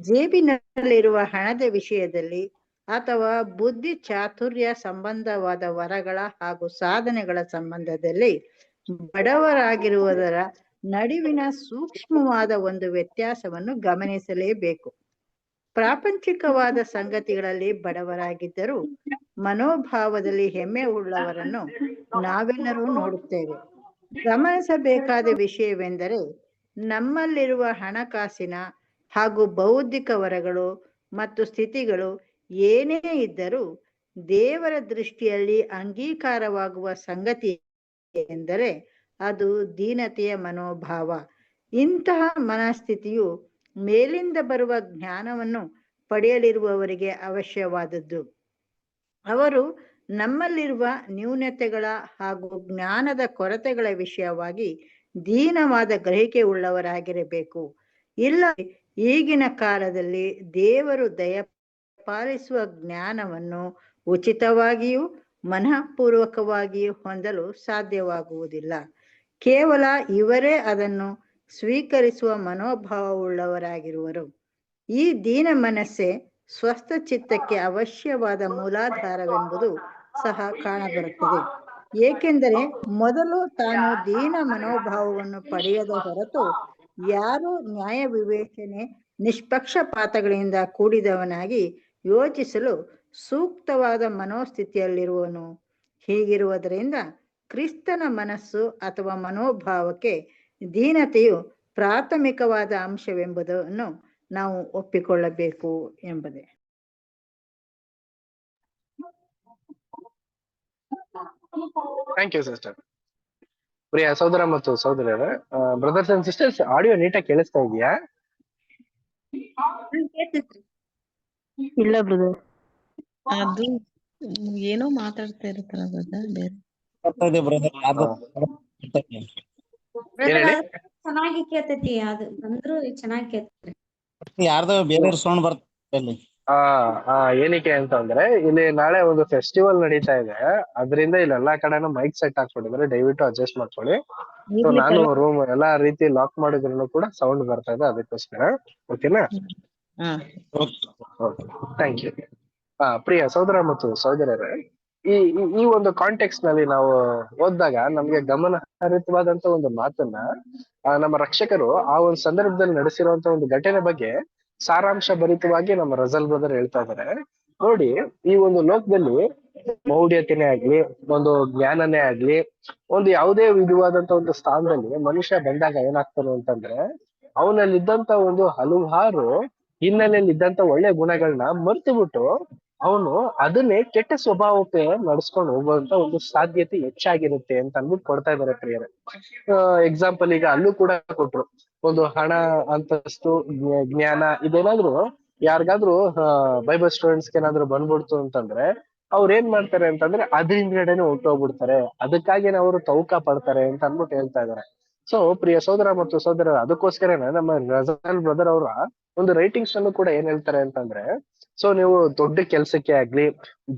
ಜೇಬಿನಲ್ಲಿರುವ ಹಣದ ವಿಷಯದಲ್ಲಿ ಅಥವಾ ಬುದ್ಧಿ ಚಾತುರ್ಯ ಸಂಬಂಧವಾದ ವರಗಳ ಹಾಗೂ ಸಾಧನೆಗಳ ಸಂಬಂಧದಲ್ಲಿ ಬಡವರಾಗಿರುವುದರ ನಡುವಿನ ಸೂಕ್ಷ್ಮವಾದ ಒಂದು ವ್ಯತ್ಯಾಸವನ್ನು ಗಮನಿಸಲೇಬೇಕು. ಪ್ರಾಪಂಚಿಕವಾದ ಸಂಗತಿಗಳಲ್ಲಿ ಬಡವರಾಗಿದ್ದರೂ ಮನೋಭಾವದಲ್ಲಿ ಹೆಮ್ಮೆ ಉಳ್ಳವರನ್ನು ನಾವೆಲ್ಲರೂ ನೋಡುತ್ತೇವೆ. ಗಮನಿಸಬೇಕಾದ ವಿಷಯವೆಂದರೆ ನಮ್ಮಲ್ಲಿರುವ ಹಣಕಾಸಿನ ಹಾಗೂ ಬೌದ್ಧಿಕ ವರಗಳು ಮತ್ತು ಸ್ಥಿತಿಗಳು ಏನೇ ಇದ್ದರೂ ದೇವರ ದೃಷ್ಟಿಯಲ್ಲಿ ಅಂಗೀಕಾರವಾಗುವ ಸಂಗತಿ ಎಂದರೆ ಅದು ದೀನತೆಯ ಮನೋಭಾವ. ಇಂತಹ ಮನಸ್ಥಿತಿಯು ಮೇಲಿಂದ ಬರುವ ಜ್ಞಾನವನ್ನು ಪಡೆಯಲಿರುವವರಿಗೆ ಅವಶ್ಯವಾದದ್ದು. ಅವರು ನಮ್ಮಲ್ಲಿರುವ ನ್ಯೂನತೆಗಳ ಹಾಗೂ ಜ್ಞಾನದ ಕೊರತೆಗಳ ವಿಷಯವಾಗಿ ದೀನವಾದ ಗ್ರಹಿಕೆ ಉಳ್ಳವರಾಗಿರಬೇಕು. ಇಲ್ಲ, ಈಗಿನ ಕಾಲದಲ್ಲಿ ದೇವರು ದಯಪಾಲಿಸುವ ಜ್ಞಾನವನ್ನು ಉಚಿತವಾಗಿಯೂ ಮನಃಪೂರ್ವಕವಾಗಿಯೂ ಹೊಂದಲು ಸಾಧ್ಯವಾಗುವುದಿಲ್ಲ. ಕೇವಲ ಇವರೇ ಅದನ್ನು ಸ್ವೀಕರಿಸುವ ಮನೋಭಾವವುಳ್ಳವರಾಗಿರುವರು. ಈ ದೀನ ಮನಸ್ಸೇ ಸ್ವಸ್ಥ ಚಿತ್ತಕ್ಕೆ ಅವಶ್ಯವಾದ ಮೂಲಾಧಾರವೆಂಬುದು ಸಹ ಕಾಣಬರುತ್ತದೆ. ಏಕೆಂದರೆ ಮೊದಲು ತಾನು ದೀನ ಮನೋಭಾವವನ್ನು ಪಡೆಯದ ಹೊರತು ಯಾರು ನ್ಯಾಯ ವಿವೇಚನೆ ನಿಷ್ಪಕ್ಷಪಾತಗಳಿಂದ ಕೂಡಿದವನಾಗಿ ಯೋಚಿಸಲು ಸೂಕ್ತವಾದ ಮನೋಸ್ಥಿತಿಯಲ್ಲಿರುವನು. ಹೀಗಿರುವುದರಿಂದ ಕ್ರಿಸ್ತನ ಮನಸ್ಸು ಅಥವಾ ಮನೋಭಾವಕ್ಕೆ ದೀನತೆಯು ಪ್ರಾಥಮಿಕವಾದ ಅಂಶವೆಂಬುದನ್ನು ನಾವು ಒಪ್ಪಿಕೊಳ್ಳಬೇಕು ಎಂಬುದೇ. Thank you sister. ಪ್ರಿಯ ಸಹೋದರ ಮತ್ತು ಸಹೋದರರೇ, ಬ್ರದರ್ಸ್ ಅಂಡ್ ಸಿಸ್ಟರ್ಸ್, ಆಡಿಯೋ ನೀಟಾಗಿ ಕೇಳಿಸ್ತಾ ಇದೆಯಾ? ಇಲ್ಲ ಬ್ರದರ್, ಅದು ಏನೋ ಮಾತಾಡ್ತಾ ಇರ್ತಾರ ಬೇರೆ. ಚೆನ್ನಾಗಿ ಕೇಳ್ತೈತಿ, ಅದು ಬಂದ್ರು ಚೆನ್ನಾಗಿ ಕೇಳ್ತೈತಿ. ಯಾರ್ದೋ ಬೇರೆ ಸೌಂಡ್ ಬರ್ತದೆ. ಏನಕ್ಕೆ ಅಂತ ಅಂದ್ರೆ, ಇಲ್ಲಿ ನಾಳೆ ಒಂದು ಫೆಸ್ಟಿವಲ್ ನಡೀತಾ ಇದೆ. ಅದರಿಂದ ಇಲ್ಲಿ ಎಲ್ಲಾ ಕಡೆನೂ ಮೈಕ್ ಸೆಟ್ ಹಾಕ್ಬಿಟ್ಟಿದ್ರೆ ದಯವಿಟ್ಟು ಅಡ್ಜಸ್ಟ್ ಮಾಡ್ಕೊಳ್ಳಿ. ಸೊ ನಾನು ರೂಮ್ ಎಲ್ಲಾ ರೀತಿ ಲಾಕ್ ಮಾಡಿದ್ರು ಕೂಡ ಸೌಂಡ್ ಬರ್ತಾ ಇದೆ, ಅದಕ್ಕೋಸ್ಕರ. ಓಕೆನಾ? Thank you. ಪ್ರಿಯ ಸಹೋದರ ಮತ್ತು ಸಹೋದರರೇ, ಈ ಒಂದು ಕಾಂಟೆಕ್ಸ್ಟ್ ನಲ್ಲಿ ನಾವು ಓದಿದಾಗ ನಮ್ಗೆ ಗಮನಹರಿತವಾದಂತ ಒಂದು ಮಾತನ್ನ ನಮ್ಮ ರಕ್ಷಕರು ಆ ಒಂದು ಸಂದರ್ಭದಲ್ಲಿ ನಡೆಸಿರುವಂತ ಒಂದು ಘಟನೆ ಬಗ್ಗೆ ಸಾರಾಂಶ ಭರಿತವಾಗಿ ನಮ್ಮ ರಜಲ್ ಬ್ರದರ್ ಹೇಳ್ತಾ ಇದ್ದಾರೆ. ನೋಡಿ, ಈ ಒಂದು ಲೋಕದಲ್ಲಿ ಮೌಢ್ಯತೆನೇ ಆಗ್ಲಿ, ಒಂದು ಜ್ಞಾನನೇ ಆಗ್ಲಿ, ಒಂದು ಯಾವುದೇ ವಿಧವಾದಂತ ಒಂದು ಸ್ಥಾನದಲ್ಲಿ ಮನುಷ್ಯ ಬಂದಾಗ ಏನಾಗ್ತಾನೆ ಅಂತಂದ್ರೆ, ಅವನಲ್ಲಿದ್ದಂತ ಒಂದು ಹಲವಾರು ಹಿನ್ನೆಲೆಯಲ್ಲಿ ಇದ್ದಂತ ಒಳ್ಳೆ ಗುಣಗಳನ್ನ ಮರ್ತು ಬಿಟ್ಟು ಅವನು ಅದನ್ನೇ ಕೆಟ್ಟ ಸ್ವಭಾವಕ್ಕೆ ನಡ್ಸ್ಕೊಂಡು ಹೋಗುವಂತ ಒಂದು ಸಾಧ್ಯತೆ ಹೆಚ್ಚಾಗಿರುತ್ತೆ ಅಂತ ಅಂದ್ಬಿಟ್ಟು ಕೊಡ್ತಾ ಇದಾರೆ ಪ್ರಿಯರೇ. ಎಕ್ಸಾಂಪಲ್ ಈಗ ಅಲ್ಲೂ ಕೂಡ ಕೊಟ್ರು. ಒಂದು ಹಣ, ಅಂತಸ್ತು, ಜ್ಞಾನ ಇದೇನಾದ್ರು ಯಾರಿಗಾದ್ರೂ ಬೈಬಲ್ ಸ್ಟೂಡೆಂಟ್ಸ್ಗೆ ಏನಾದ್ರು ಬಂದ್ಬಿಡ್ತು ಅಂತಂದ್ರೆ ಅವ್ರು ಏನ್ ಮಾಡ್ತಾರೆ ಅಂತಂದ್ರೆ ಅದ್ರ ಹಿಂದ್ಗಡೆನೆ ಹೊಂಟೋಗ್ಬಿಡ್ತಾರೆ. ಅದಕ್ಕಾಗಿ ಅವರು ತೌಕ ಪಡ್ತಾರೆ ಅಂತ ಅಂದ್ಬಿಟ್ಟು ಹೇಳ್ತಾ ಇದಾರೆ. ಸೊ ಪ್ರಿಯ ಸಹೋದರ ಮತ್ತು ಸಹೋದರ, ಅದಕ್ಕೋಸ್ಕರನೇ ನಮ್ಮ ರಜಲ್ ಬ್ರದರ್ ಅವರ ಒಂದು ರೈಟಿಂಗ್ಸ್ ಅನ್ನು ಕೂಡ ಏನ್ ಹೇಳ್ತಾರೆ ಅಂತಂದ್ರೆ, ಸೊ ನೀವು ದೊಡ್ಡ ಕೆಲ್ಸಕ್ಕೆ ಆಗ್ಲಿ,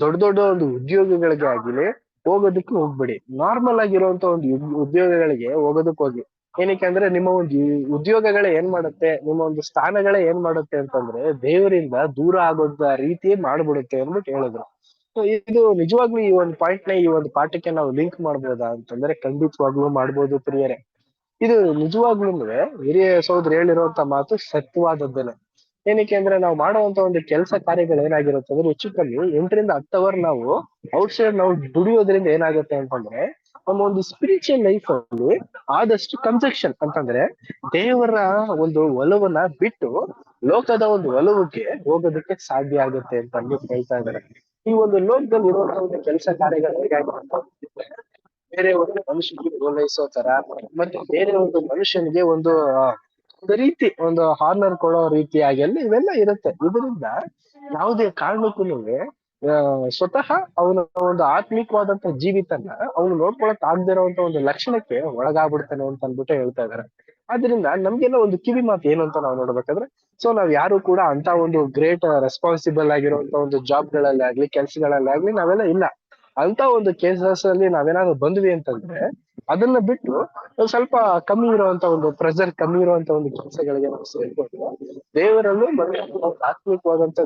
ದೊಡ್ಡ ದೊಡ್ಡ ಒಂದು ಉದ್ಯೋಗಗಳಿಗೆ ಆಗ್ಲಿ ಹೋಗೋದಕ್ಕೆ ಹೋಗ್ಬಿಡಿ. ನಾರ್ಮಲ್ ಆಗಿರುವಂತ ಒಂದು ಉದ್ಯೋಗಗಳಿಗೆ ಹೋಗೋದಕ್ಕೆ ಹೋಗಿ. ಏನಕ್ಕೆ ಅಂದ್ರೆ ನಿಮ್ಮ ಒಂದು ಉದ್ಯೋಗಗಳೇ ಏನ್ ಮಾಡುತ್ತೆ, ನಿಮ್ಮ ಒಂದು ಸ್ಥಾನಗಳೇ ಏನ್ ಮಾಡುತ್ತೆ ಅಂತಂದ್ರೆ ದೇವರಿಂದ ದೂರ ಆಗೋದ ರೀತಿ ಮಾಡ್ಬಿಡುತ್ತೆ ಅಂದ್ಬಿಟ್ಟು ಹೇಳಿದ್ರು. So ಇದು ನಿಜವಾಗ್ಲೂ ಈ ಒಂದು ಪಾಯಿಂಟ್ ನ ಈ ಒಂದು ಪಾಠಕ್ಕೆ ನಾವು ಲಿಂಕ್ ಮಾಡ್ಬೋದಾ ಅಂತಂದ್ರೆ ಖಂಡಿತವಾಗ್ಲೂ ಮಾಡ್ಬೋದು ಪ್ರಿಯರೇ. ಇದು ನಿಜವಾಗ್ಲೂ ಹಿರಿಯ ಸಹೋದರ ಹೇಳಿರುವಂತ ಮಾತು ಸತ್ಯವಾದದ್ದೇನೆ. ಏನಕ್ಕೆ ಅಂದ್ರೆ ನಾವು ಮಾಡುವಂತ ಒಂದು ಕೆಲಸ ಕಾರ್ಯಗಳು ಏನಾಗಿರುತ್ತೆ ಅಂದ್ರೆ ಹೆಚ್ಚು ಕಮ್ಮಿ 8 ರಿಂದ 10 ಅವರ್ ನಾವು ಔಟ್ಸೈಡ್ ನಾವು ದುಡಿಯೋದ್ರಿಂದ ಏನಾಗುತ್ತೆ ಅಂತಂದ್ರೆ ನಮ್ಮ ಒಂದು ಸ್ಪಿರಿಚುವಲ್ ಲೈಫ್ ಅಲ್ಲಿ ಆದಷ್ಟು ಕನ್ಸೆಕ್ಷನ್ ಅಂತಂದ್ರೆ ದೇವರ ಒಂದು ಒಲವನ್ನ ಬಿಟ್ಟು ಲೋಕದ ಒಂದು ಒಲವಿಗೆ ಹೋಗೋದಕ್ಕೆ ಸಾಧ್ಯ ಆಗುತ್ತೆ ಅಂತ ಅಂದ್ಬಿಟ್ಟು ಹೇಳ್ತಾ ಇದ್ದಾರೆ. ಈ ಒಂದು ಲೋಕದಲ್ಲಿ ಇರುವಂತಹ ಒಂದು ಕೆಲಸ ಕಾರ್ಯಗಳು ಹೇಗಾಗುತ್ತೆ, ಬೇರೆ ಒಂದು ಮನುಷ್ಯನಿಗೆ ಓಲೈಸೋ ತರ ಮತ್ತೆ ಬೇರೆ ಒಂದು ಮನುಷ್ಯನಿಗೆ ಒಂದು ರೀತಿ ಒಂದು ಹಾರ್ನರ್ ಕೊಡೋ ರೀತಿಯಾಗೆಲ್ಲ ಇವೆಲ್ಲ ಇರುತ್ತೆ. ಇದರಿಂದ ಯಾವುದೇ ಕಾರಣಕ್ಕೂ ಸ್ವತಃ ಅವನ ಒಂದು ಆತ್ಮಿಕವಾದಂತ ಜೀವಿತನ ಅವನು ನೋಡ್ಕೊಳಕ್ ಆಗದಿರೋಂತ ಒಂದು ಲಕ್ಷಣಕ್ಕೆ ಒಳಗಾಗ್ಬಿಡ್ತಾನೆ ಅಂತ ಅಂದ್ಬಿಟ್ಟು ಹೇಳ್ತಾ ಇದಾರೆ. ಆದ್ರಿಂದ ನಮ್ಗೆಲ್ಲ ಒಂದು ಕಿವಿ ಮಾತು ಏನು ಅಂತ ನಾವು ನೋಡ್ಬೇಕಾದ್ರೆ, ಸೊ ನಾವ್ ಯಾರು ಕೂಡ ಅಂತ ಒಂದು ಗ್ರೇಟ್ ರೆಸ್ಪಾನ್ಸಿಬಲ್ ಆಗಿರುವಂತ ಒಂದು ಜಾಬ್ಗಳಲ್ಲಿ ಆಗ್ಲಿ ಕೆಲ್ಸಗಳಲ್ಲಿ ಆಗ್ಲಿ ನಾವೆಲ್ಲ ಇಲ್ಲ. ಅಂತ ಒಂದು ಕೇಸಸ್ ಅಲ್ಲಿ ನಾವೇನಾದ್ರು ಬಂದ್ವಿ ಅಂತಂದ್ರೆ ಅದನ್ನ ಬಿಟ್ಟು ಒಂದ್ ಸ್ವಲ್ಪ ಕಮ್ಮಿ ಇರುವಂತ ಒಂದು ಪ್ರೆಷರ್ ಕಮ್ಮಿ ಇರುವಂತ ಒಂದು ಕೆಲಸಗಳಿಗೆ ನಾವು ಸೇರ್ಕೊಂಡು ದೇವರಲ್ಲೂ ಮತ್ತೆ ಆತ್ಮಿಕವಾದಂತ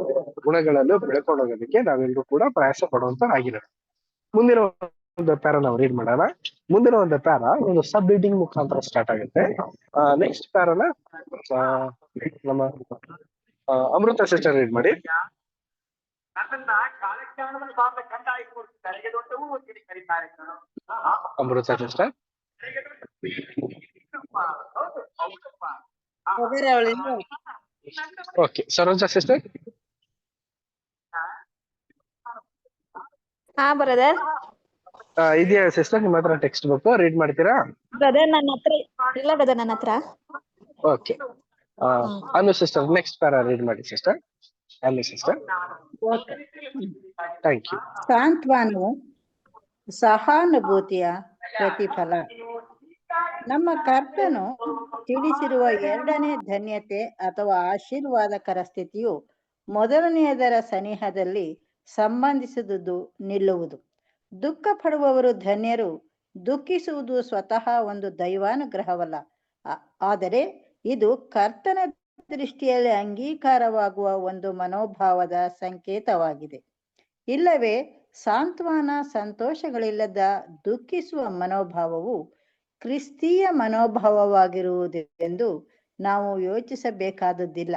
ಗುಣಗಳಲ್ಲೂ ಬೆಳ್ಕೊಂಡು ಹೋಗೋದಕ್ಕೆ ನಾವೆಲ್ಲರೂ ಕೂಡ ಪ್ರಯಾಸ ಪಡುವಂತ ಆಗಿರೋದು. ಮುಂದಿನ ಒಂದು ಪ್ಯಾರ ನಾವು ರೀಡ್ ಮಾಡೋಣ. ಮುಂದಿನ ಒಂದು ಪ್ಯಾರ ಒಂದು ಸಬ್ ರೀಡಿಂಗ್ ಮುಖಾಂತರ ಸ್ಟಾರ್ಟ್ ಆಗುತ್ತೆ. ನೆಕ್ಸ್ಟ್ ಪ್ಯಾರನ ನಮ್ಮ ಅಮೃತ ಸಿಸ್ಟರ್ ರೀಡ್ ಮಾಡಿ. Amrita sister. Okay, Saroja sister. ಹಾ ಬ್ರದರ್. ಇದೆಯಾ ಸಿಸ್ಟರ್ ನಿಮ್ಮ ಹತ್ರ ಟೆಕ್ಸ್ಟ್ ಬುಕ್ ರೀಡ್ ಮಾಡ್ತೀರಾ? ಬ್ರದರ್ ನನ್ನ ಹತ್ರ ಇಲ್ಲ ಬ್ರದರ್ ನನ್ನ ಹತ್ರ. Okay, Anu sister next para read ಮಾಡಿ sister. Anu sister. Thank you. ಸಾಂತ್ವನವು ಸಹಾನುಭೂತಿಯ ಪ್ರತಿಫಲ. ನಮ್ಮ ಕರ್ತನು ತಿಳಿಸಿರುವ ಎರಡನೇ ಧನ್ಯತೆ ಅಥವಾ ಆಶೀರ್ವಾದಕರ ಸ್ಥಿತಿಯು ಮೊದಲನೆಯದರ ಸನಿಹದಲ್ಲಿ ಸಂಬಂಧಿಸಿದುದು ನಿಲ್ಲುವುದು. ದುಃಖ ಪಡುವವರು ಧನ್ಯರು. ದುಃಖಿಸುವುದು ಸ್ವತಃ ಒಂದು ದೈವಾನುಗ್ರಹವಲ್ಲ, ಆದರೆ ಇದು ಕರ್ತನ ದೃಷ್ಟಿಯಲ್ಲಿ ಅಂಗೀಕಾರವಾಗುವ ಒಂದು ಮನೋಭಾವದ ಸಂಕೇತವಾಗಿದೆ. ಇಲ್ಲವೇ ಸಾಂತ್ವನ ಸಂತೋಷಗಳಿಲ್ಲದ ದುಃಖಿಸುವ ಮನೋಭಾವವು ಕ್ರಿಸ್ತೀಯ ಮನೋಭಾವವಾಗಿರುವುದೆಂದು ನಾವು ಯೋಚಿಸಬೇಕಾದದ್ದಿಲ್ಲ.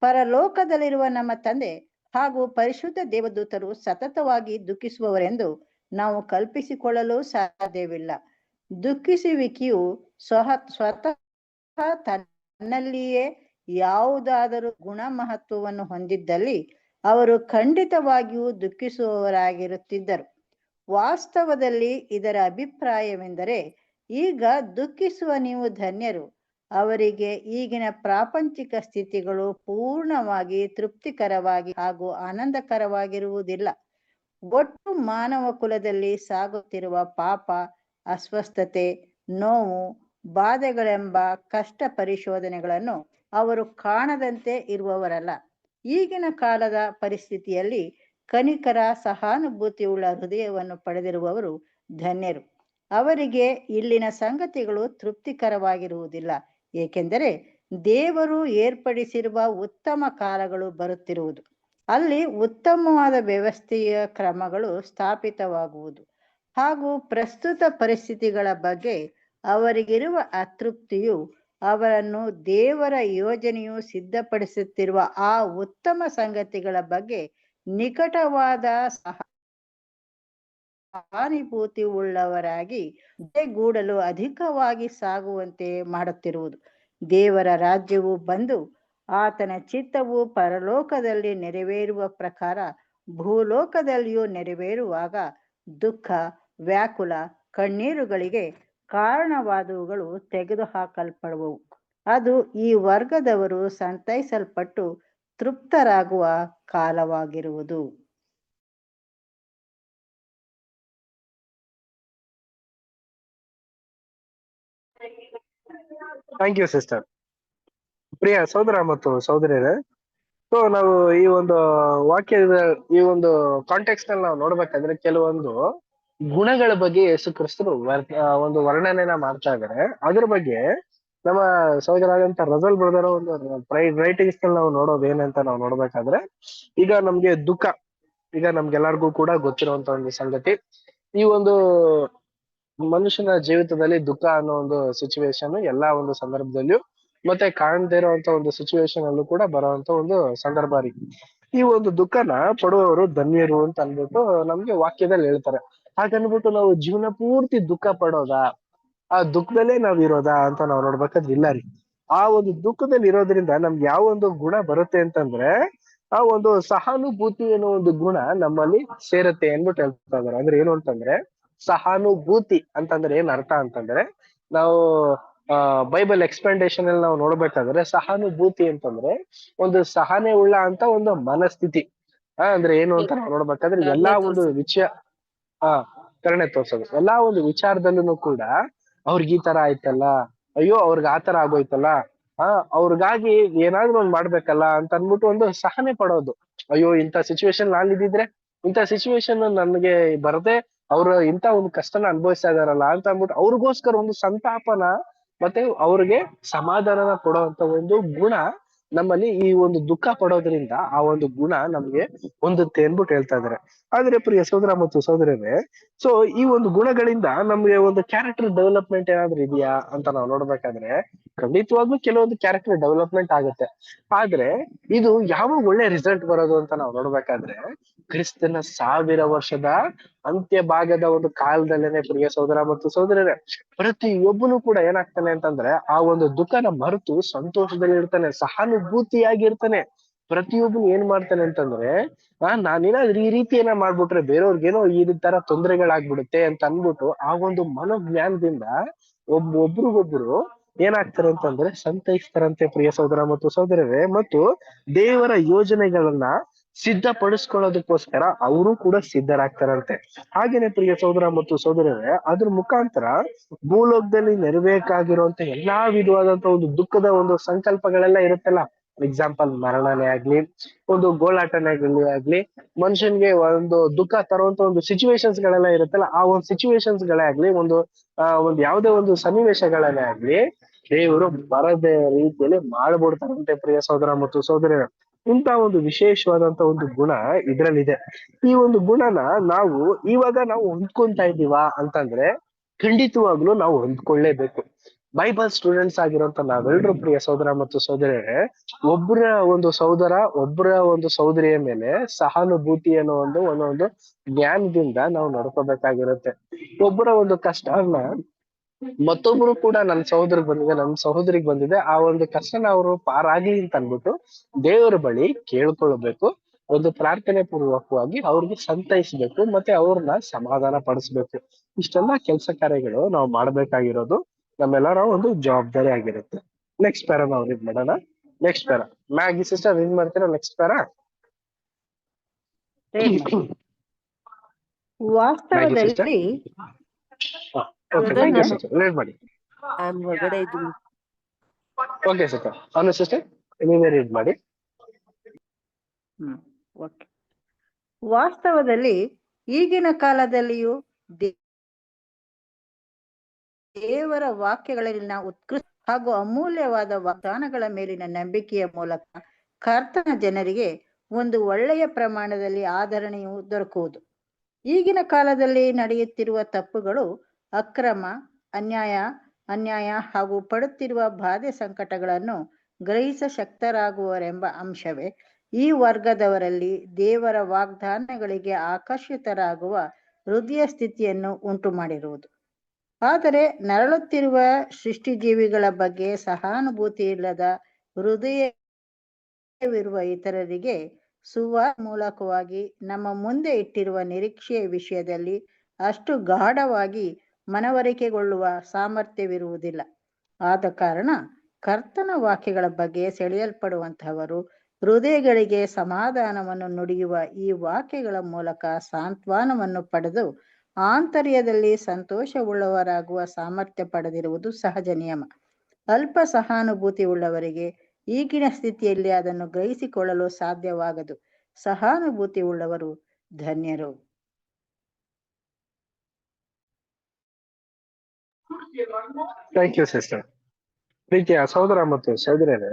ಪರಲೋಕದಲ್ಲಿರುವ ನಮ್ಮ ತಂದೆ ಹಾಗೂ ಪರಿಶುದ್ಧ ದೇವದೂತರು ಸತತವಾಗಿ ದುಃಖಿಸುವವರೆಂದು ನಾವು ಕಲ್ಪಿಸಿಕೊಳ್ಳಲು ಸಾಧ್ಯವಿಲ್ಲ. ದುಃಖಿಸುವಿಕೆಯು ಸ್ವತಃ ತನ್ನಲ್ಲಿಯೇ ಯಾವುದಾದರೂ ಗುಣ ಮಹತ್ವವನ್ನು ಹೊಂದಿದ್ದಲ್ಲಿ ಅವರು ಖಂಡಿತವಾಗಿಯೂ ದುಃಖಿಸುವವರಾಗಿರುತ್ತಿದ್ದರು. ವಾಸ್ತವದಲ್ಲಿ ಇದರ ಅಭಿಪ್ರಾಯವೆಂದರೆ, ಈಗ ದುಃಖಿಸುವ ನೀವು ಧನ್ಯರು. ಅವರಿಗೆ ಈಗಿನ ಪ್ರಾಪಂಚಿಕ ಸ್ಥಿತಿಗಳು ಪೂರ್ಣವಾಗಿ ತೃಪ್ತಿಕರವಾಗಿ ಹಾಗೂ ಆನಂದಕರವಾಗಿರುವುದಿಲ್ಲ. ಒಟ್ಟು ಮಾನವ ಕುಲದಲ್ಲಿ ಸಾಗುತ್ತಿರುವ ಪಾಪ, ಅಸ್ವಸ್ಥತೆ, ನೋವು, ಬಾಧೆಗಳೆಂಬ ಕಷ್ಟ ಪರಿಶೋಧನೆಗಳನ್ನು ಅವರು ಕಾಣದಂತೆ ಇರುವವರಲ್ಲ. ಈಗಿನ ಕಾಲದ ಪರಿಸ್ಥಿತಿಯಲ್ಲಿ ಕನಿಕರ ಸಹಾನುಭೂತಿಯುಳ್ಳ ಹೃದಯವನ್ನು ಪಡೆದಿರುವವರು ಧನ್ಯರು. ಅವರಿಗೆ ಇಲ್ಲಿನ ಸಂಗತಿಗಳು ತೃಪ್ತಿಕರವಾಗಿರುವುದಿಲ್ಲ, ಏಕೆಂದರೆ ದೇವರು ಏರ್ಪಡಿಸಿರುವ ಉತ್ತಮ ಕಾಲಗಳು ಬರುತ್ತಿರುವುದು. ಅಲ್ಲಿ ಉತ್ತಮವಾದ ವ್ಯವಸ್ಥೆಯ ಕ್ರಮಗಳು ಸ್ಥಾಪಿತವಾಗುವುದು ಹಾಗೂ ಪ್ರಸ್ತುತ ಪರಿಸ್ಥಿತಿಗಳ ಬಗ್ಗೆ ಅವರಿಗಿರುವ ಅತೃಪ್ತಿಯು ಅವರನ್ನು ದೇವರ ಯೋಜನೆಯು ಸಿದ್ಧಪಡಿಸುತ್ತಿರುವ ಆ ಉತ್ತಮ ಸಂಗತಿಗಳ ಬಗ್ಗೆ ನಿಕಟವಾದ ಸಹಾನುಭೂತಿ ಉಳ್ಳವರಾಗಿ ಜೊತೆಗೂಡಲು ಅಧಿಕವಾಗಿ ಸಾಗುವಂತೆ ಮಾಡುತ್ತಿರುವುದು. ದೇವರ ರಾಜ್ಯವು ಬಂದು ಆತನ ಚಿತ್ತವು ಪರಲೋಕದಲ್ಲಿ ನೆರವೇರುವ ಪ್ರಕಾರ ಭೂಲೋಕದಲ್ಲಿಯೂ ನೆರವೇರುವಾಗ ದುಃಖ, ವ್ಯಾಕುಲ, ಕಣ್ಣೀರುಗಳಿಗೆ ಕಾರಣವಾದವುಗಳು ತೆಗೆದುಹಾಕಲ್ಪಡುವವು. ಅದು ಈ ವರ್ಗದವರು ಸಂತೈಸಲ್ಪಟ್ಟು ತೃಪ್ತರಾಗುವ ಕಾಲವಾಗಿರುವುದು. Thank you sister. ಪ್ರಿಯ ಸಹೋದರ ಮತ್ತು ಸಹೋದರಿಯರೇ, ಸೊ ನಾವು ಈ ಒಂದು ವಾಕ್ಯದ ಈ ಒಂದು ಕಾಂಟೆಕ್ಸ್ಟ್ ನಲ್ಲಿ ನಾವು ನೋಡ್ಬೇಕಂದ್ರೆ ಕೆಲವೊಂದು ಗುಣಗಳ ಬಗ್ಗೆ ಯೇಸು ಕ್ರಿಸ್ತರು ಒಂದು ವರ್ಣನೆನ ಮಾಡ್ತಾ ಇದ್ದಾರೆ. ಅದ್ರ ಬಗ್ಗೆ ನಮ್ಮ ಸಹೋದರಾದಂತ ರಜಲ್ ಬ್ರದರ್ ಒಂದು ರೈಟಿಂಗ್ಸ್ ನಾವು ನೋಡೋದು ಏನಂತ ನಾವು ನೋಡ್ಬೇಕಾದ್ರೆ, ಈಗ ನಮ್ಗೆ ದುಃಖ, ಈಗ ನಮ್ಗೆಲ್ಲರಿಗೂ ಕೂಡ ಗೊತ್ತಿರುವಂತ ಒಂದು ಸಂಗತಿ, ಈ ಒಂದು ಮನುಷ್ಯನ ಜೀವಿತದಲ್ಲಿ ದುಃಖ ಅನ್ನೋ ಒಂದು ಸಿಚುವೇಶನ್ ಎಲ್ಲಾ ಒಂದು ಸಂದರ್ಭದಲ್ಲಿಯೂ ಮತ್ತೆ ಕಾಣದೇ ಇರುವಂತ ಒಂದು ಸಿಚುವೇಶನ್ ಅಲ್ಲೂ ಕೂಡ ಬರುವಂತ ಒಂದು ಸಂದರ್ಭ ರೀ. ಈ ಒಂದು ದುಃಖನ ಪಡುವವರು ಧನ್ಯರು ಅಂತ ಅನ್ಬಿಟ್ಟು ನಮ್ಗೆ ವಾಕ್ಯದಲ್ಲಿ ಹೇಳ್ತಾರೆ. ಹಾಗನ್ಬಿಟ್ಟು ನಾವು ಜೀವನ ಪೂರ್ತಿ ದುಃಖ ಪಡೋದಾ, ಆ ದುಃಖದಲ್ಲೇ ನಾವ್ ಇರೋದಾ ಅಂತ ನಾವ್ ನೋಡ್ಬೇಕಾದ್ರೆ ಇಲ್ಲ ರೀ. ಆ ಒಂದು ದುಃಖದಲ್ಲಿ ಇರೋದ್ರಿಂದ ನಮ್ಗೆ ಯಾವ ಒಂದು ಗುಣ ಬರುತ್ತೆ ಅಂತಂದ್ರೆ, ಆ ಒಂದು ಸಹಾನುಭೂತಿ ಅನ್ನೋ ಒಂದು ಗುಣ ನಮ್ಮಲ್ಲಿ ಸೇರುತ್ತೆ ಅನ್ಬಿಟ್ಟು ಹೇಳ್ತಾ ಇದಾರೆ. ಅಂದ್ರೆ ಏನು ಅಂತಂದ್ರೆ, ಸಹಾನುಭೂತಿ ಅಂತಂದ್ರೆ ಏನ್ ಅರ್ಥ ಅಂತಂದ್ರೆ, ನಾವು ಬೈಬಲ್ ಎಕ್ಸ್ಪ್ಲಾಂಟೇಶನ್ ಅಲ್ಲಿ ನಾವು ನೋಡ್ಬೇಕಾದ್ರೆ ಸಹಾನುಭೂತಿ ಅಂತಂದ್ರೆ ಒಂದು ಸಹನೆ ಉಳ್ಳ ಅಂತ ಒಂದು ಮನಸ್ಥಿತಿ. ಅಂದ್ರೆ ಏನು ಅಂತ ನಾವು ನೋಡ್ಬೇಕಾದ್ರೆ ಎಲ್ಲಾ ಒಂದು ಕರುಣೆ ತೋರ್ಸೋದು, ಎಲ್ಲಾ ಒಂದು ವಿಚಾರದಲ್ಲೂ ಕೂಡ ಅವ್ರಿಗೆ ಈ ತರ ಆಯ್ತಲ್ಲ, ಅಯ್ಯೋ ಅವ್ರಿಗೆ ಆತರ ಆಗೋಯ್ತಲ್ಲ, ಅವ್ರಿಗಾಗಿ ಏನಾದ್ರು ಒಂದ್ ಮಾಡ್ಬೇಕಲ್ಲ ಅಂತ ಅನ್ಬಿಟ್ಟು ಒಂದು ಸಹನೆ ಪಡೋದು. ಅಯ್ಯೋ ಇಂಥ ಸಿಚುವೇಶನ್ ನಾನ್ ಇದ್ದಿದ್ರೆ, ಇಂಥ ಸಿಚುವೇಶನ್ ನನ್ಗೆ ಬರದೆ ಅವ್ರು ಇಂಥ ಒಂದು ಕಷ್ಟನ ಅನುಭವಿಸ್ತಾ ಇದಾರಲ್ಲ ಅಂತ ಅಂದ್ಬಿಟ್ಟು ಅವ್ರಿಗೋಸ್ಕರ ಒಂದು ಸಂತಾಪನ ಮತ್ತೆ ಅವ್ರಿಗೆ ಸಮಾಧಾನನ ಕೊಡುವಂತ ಒಂದು ಗುಣ ನಮ್ಮಲ್ಲಿ ಈ ಒಂದು ದುಃಖ ಪಡೋದ್ರಿಂದ ಆ ಒಂದು ಗುಣ ನಮ್ಗೆ ಹೊಂದುತ್ತೆ ಅನ್ಬಿಟ್ಟು ಹೇಳ್ತಾ ಇದಾರೆ. ಆದ್ರೆ ಪ್ರಿಯ ಸಹೋದರ ಮತ್ತು ಸಹೋದರರೇ, ಸೊ ಈ ಒಂದು ಗುಣಗಳಿಂದ ನಮ್ಗೆ ಒಂದು ಕ್ಯಾರೆಕ್ಟರ್ ಡೆವಲಪ್ಮೆಂಟ್ ಏನಾದ್ರು ಇದೆಯಾ ಅಂತ ನಾವು ನೋಡ್ಬೇಕಾದ್ರೆ, ಖಂಡಿತವಾಗ್ಲೂ ಕೆಲವೊಂದು ಕ್ಯಾರೆಕ್ಟರ್ ಡೆವಲಪ್ಮೆಂಟ್ ಆಗುತ್ತೆ. ಆದ್ರೆ ಇದು ಯಾವಾಗ ಒಳ್ಳೆ ರಿಸಲ್ಟ್ ಬರೋದು ಅಂತ ನಾವು ನೋಡ್ಬೇಕಾದ್ರೆ, ಕ್ರಿಸ್ತನ 1000 ವರ್ಷದ ಅಂತ್ಯ ಭಾಗದ ಒಂದು ಕಾಲದಲ್ಲೇನೆ ಪ್ರಿಯ ಸಹೋದರ ಮತ್ತು ಸಹೋದರರೇ, ಪ್ರತಿಯೊಬ್ಬನು ಕೂಡ ಏನಾಗ್ತಾನೆ ಅಂತಂದ್ರೆ ಆ ಒಂದು ದುಃಖನ ಮರೆತು ಸಂತೋಷದಲ್ಲಿ ಇರ್ತಾನೆ, ಸಹಾನುಭೂತಿಯಾಗಿರ್ತಾನೆ. ಪ್ರತಿಯೊಬ್ಬನು ಏನ್ ಮಾಡ್ತಾನೆ ಅಂತಂದ್ರೆ, ನಾನೇನಾದ್ರೂ ಈ ರೀತಿ ಏನ ಮಾಡ್ಬಿಟ್ರೆ ಬೇರೆಯವ್ರಿಗೇನೋ ಈ ತರ ತೊಂದರೆಗಳಾಗ್ಬಿಡುತ್ತೆ ಅಂತ ಅನ್ಬಿಟ್ಟು ಆ ಒಂದು ಮನೋಜ್ಞಾನದಿಂದ ಒಬ್ರಿಗೊಬ್ರು ಏನಾಗ್ತಾರೆ ಅಂತಂದ್ರೆ ಸಂತೈಸ್ತಾರಂತೆ ಪ್ರಿಯ ಸಹೋದರ ಮತ್ತು ಸಹೋದರರೇ. ಮತ್ತು ದೇವರ ಯೋಜನೆಗಳನ್ನ ಸಿದ್ಧಪಡಿಸ್ಕೊಳ್ಳೋದಕ್ಕೋಸ್ಕರ ಅವರು ಕೂಡ ಸಿದ್ಧರಾಗ್ತಾರಂತೆ. ಹಾಗೇನೆ ಪ್ರಿಯ ಸಹೋದರ ಮತ್ತು ಸಹೋದರರೇ, ಅದ್ರ ಮುಖಾಂತರ ಭೂಲೋಕದಲ್ಲಿ ನೆರವೇರ್ಬೇಕಾಗಿರುವಂತ ಎಲ್ಲಾ ವಿಧವಾದಂತ ಒಂದು ದುಃಖದ ಒಂದು ಸಂಕಲ್ಪಗಳೆಲ್ಲ ಇರುತ್ತಲ್ಲ, ಎಕ್ಸಾಂಪಲ್ ಮರಣನೇ ಆಗ್ಲಿ, ಒಂದು ಗೋಳಾಟನೇ ಆಗ್ಲಿ, ಮನುಷ್ಯನ್ಗೆ ಒಂದು ದುಃಖ ತರುವಂತ ಒಂದು ಸಿಚುವೇಶನ್ಸ್ ಗಳೆಲ್ಲ ಇರುತ್ತಲ್ಲ, ಆ ಒಂದು ಸಿಚುವೇಶನ್ಸ್ ಗಳೇ ಆಗ್ಲಿ, ಒಂದು ಯಾವುದೇ ಒಂದು ಸನ್ನಿವೇಶಗಳನ್ನೇ ಆಗ್ಲಿ, ದೇವರು ಬರದ ರೀತಿಯಲ್ಲಿ ಮಾಡ್ಬಿಡ್ತಾರಂತೆ ಪ್ರಿಯ ಸಹೋದರ ಮತ್ತು ಸಹೋದರರೇ. ಇಂತ ಒಂದು ವಿಶೇಷವಾದಂತ ಒಂದು ಗುಣ ಇದ್ರಲ್ಲಿದೆ. ಈ ಒಂದು ಗುಣನ ಇವಾಗ ನಾವು ಹೊಂದ್ಕೊಂತಾ ಇದ್ದೀವಾ ಅಂತಂದ್ರೆ ಖಂಡಿತವಾಗ್ಲೂ ನಾವು ಹೊಂದ್ಕೊಳ್ಳೇಬೇಕು. ಬೈಬಲ್ ಸ್ಟೂಡೆಂಟ್ಸ್ ಆಗಿರೋಂತ ನಾವೆಲ್ಲರೂ ಪ್ರಿಯ ಸಹೋದರ ಮತ್ತು ಸಹೋದರರೇ, ಒಬ್ಬರ ಒಂದು ಸಹೋದರ ಒಬ್ಬರ ಒಂದು ಸಹೋದರಿಯ ಮೇಲೆ ಸಹಾನುಭೂತಿ ಅನ್ನೋ ಒಂದೊಂದು ಜ್ಞಾನದಿಂದ ನಾವು ನಡ್ಕೋಬೇಕಾಗಿರುತ್ತೆ. ಒಬ್ಬರ ಒಂದು ಕಷ್ಟನ ಮತ್ತೊಬ್ರು ಕೂಡ ನನ್ನ ಸಹೋದರಿಗೆ ಬಂದಿದೆ, ನನ್ನ ಸಹೋದರಿಗೆ ಬಂದಿದೆ, ಆ ಒಂದು ಕಷ್ಟನ ಅವರು ಪಾರಾಗ್ಲಿ ಅಂತ ಅನ್ಬಿಟ್ಟು ದೇವರ ಬಳಿ ಕೇಳ್ಕೊಳ್ಬೇಕು. ಒಂದು ಪ್ರಾರ್ಥನೆ ಪೂರ್ವಕವಾಗಿ ಅವ್ರಿಗೆ ಸಂತೈಸ್ಬೇಕು, ಮತ್ತೆ ಅವ್ರನ್ನ ಸಮಾಧಾನ ಪಡಿಸ್ಬೇಕು. ಇಷ್ಟೆಲ್ಲಾ ಕೆಲಸ ಕಾರ್ಯಗಳು ನಾವು ಮಾಡ್ಬೇಕಾಗಿರೋದು ನಮ್ಮೆಲ್ಲರ ಒಂದು ಜವಾಬ್ದಾರಿ ಆಗಿರುತ್ತೆ. ನೆಕ್ಸ್ಟ್ ಪ್ಯಾರ ನಾವು ರೀಡ್ ಮಾಡೋಣ. Next para Maggi sister read ಮಾಡ್ತೀರಾ? ನೆಕ್ಸ್ಟ್ ಪ್ಯಾರ ವಾಸ್ತವದಲ್ಲಿ ರೀಡ್ ಮಾಡಿ. ಹೊರಗಡೆ ಇದ್ದೀನಿ. ಓಕೆ ಸಿಸ್ಟರ್, ಅನು ಸಿಸ್ಟರ್ ನೀವೇ ರೀಡ್ ಮಾಡಿ. ಓಕೆ. ವಾಸ್ತವದಲ್ಲಿ ಈಗಿನ ಕಾಲದಲ್ಲಿಯೂ ದೇವರ ವಾಕ್ಯಗಳಲ್ಲಿನ ಉತ್ಕೃಷ್ಟ ಹಾಗೂ ಅಮೂಲ್ಯವಾದ ವಾಗ್ದಾನಗಳ ಮೇಲಿನ ನಂಬಿಕೆಯ ಮೂಲಕ ಕರ್ತನ ಜನರಿಗೆ ಒಂದು ಒಳ್ಳೆಯ ಪ್ರಮಾಣದಲ್ಲಿ ಆದರಣೆಯು ದೊರಕುವುದು. ಈಗಿನ ಕಾಲದಲ್ಲಿ ನಡೆಯುತ್ತಿರುವ ತಪ್ಪುಗಳು, ಅಕ್ರಮ, ಅನ್ಯಾಯ ಹಾಗೂ ಪಡುತ್ತಿರುವ ಬಾಧೆ ಸಂಕಟಗಳನ್ನು ಗ್ರಹಿಸಶಕ್ತರಾಗುವರೆಂಬ ಅಂಶವೇ ಈ ವರ್ಗದವರಲ್ಲಿ ದೇವರ ವಾಗ್ದಾನಗಳಿಗೆ ಆಕರ್ಷಿತರಾಗುವ ಹೃದಯ ಸ್ಥಿತಿಯನ್ನು ಉಂಟು ಮಾಡಿರುವುದು. ಆದರೆ ನರಳುತ್ತಿರುವ ಸೃಷ್ಟಿಜೀವಿಗಳ ಬಗ್ಗೆ ಸಹಾನುಭೂತಿ ಇಲ್ಲದ ಹೃದಯವಿರುವ ಇತರರಿಗೆ ಮೂಲಕವಾಗಿ ನಮ್ಮ ಮುಂದೆ ಇಟ್ಟಿರುವ ನಿರೀಕ್ಷೆಯ ವಿಷಯದಲ್ಲಿ ಅಷ್ಟು ಗಾಢವಾಗಿ ಮನವರಿಕೆಗೊಳ್ಳುವ ಸಾಮರ್ಥ್ಯವಿರುವುದಿಲ್ಲ. ಆದ ಕಾರಣ ಕರ್ತನ ವಾಕ್ಯಗಳ ಬಗ್ಗೆ ಸೆಳೆಯಲ್ಪಡುವಂತಹವರು ಹೃದಯಗಳಿಗೆ ಸಮಾಧಾನವನ್ನು ನುಡಿಯುವ ಈ ವಾಕ್ಯಗಳ ಮೂಲಕ ಸಾಂತ್ವನವನ್ನು ಪಡೆದು ಆಂತರ್ಯದಲ್ಲಿ ಸಂತೋಷವುಳ್ಳವರಾಗುವ ಸಾಮರ್ಥ್ಯ ಪಡೆದಿರುವುದು ಸಹಜ ನಿಯಮ. ಅಲ್ಪ ಸಹಾನುಭೂತಿ ಉಳ್ಳವರಿಗೆ ಈಗಿನ ಸ್ಥಿತಿಯಲ್ಲಿ ಅದನ್ನು ಗ್ರಹಿಸಿಕೊಳ್ಳಲು ಸಾಧ್ಯವಾಗದು. ಸಹಾನುಭೂತಿ ಉಳ್ಳವರು ಧನ್ಯರು. Thank you sister. ಪ್ರೀತಿಯ ಸಹೋದರ ಮತ್ತು ಸಹೋದರಿಯರೇ,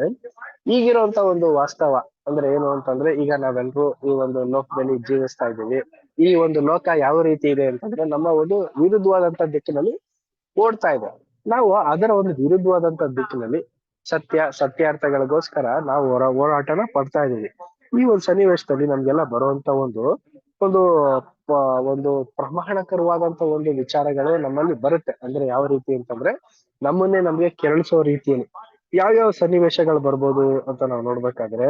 ಈಗಿರುವಂತ ಒಂದು ವಾಸ್ತವ ಅಂದ್ರೆ ಏನು ಅಂತಂದ್ರೆ, ಈಗ ನಾವೆಲ್ಲರೂ ಈ ಒಂದು ಲೋಕದಲ್ಲಿ ಜೀವಿಸ್ತಾ ಇದ್ದೀವಿ. ಈ ಒಂದು ಲೋಕ ಯಾವ ರೀತಿ ಇದೆ ಅಂತಂದ್ರೆ, ನಮ್ಮ ಒಂದು ವಿರುದ್ಧವಾದಂತ ದಿಕ್ಕಿನಲ್ಲಿ ಓಡ್ತಾ ಇದೆ. ನಾವು ಅದರ ಒಂದು ವಿರುದ್ಧವಾದಂತ ದಿಕ್ಕಿನಲ್ಲಿ ಸತ್ಯಾರ್ಥಗಳಿಗೋಸ್ಕರ ನಾವು ಹೋರಾಟನ ಪಡ್ತಾ ಇದೀವಿ. ಈ ಒಂದು ಸನ್ನಿವೇಶದಲ್ಲಿ ನಮ್ಗೆಲ್ಲ ಬರುವಂತ ಒಂದು ಒಂದು ಒಂದು ಪ್ರಮಾಣಕರವಾದಂತ ಒಂದು ವಿಚಾರಗಳು ನಮ್ಮಲ್ಲಿ ಬರುತ್ತೆ. ಅಂದ್ರೆ ಯಾವ ರೀತಿ ಅಂತಂದ್ರೆ, ನಮ್ಮನ್ನೇ ನಮ್ಗೆ ಕೆರಳಿಸೋ ರೀತಿಯಲ್ಲಿ ಯಾವ್ಯಾವ ಸನ್ನಿವೇಶಗಳು ಬರ್ಬೋದು ಅಂತ ನಾವು ನೋಡ್ಬೇಕಾದ್ರೆ,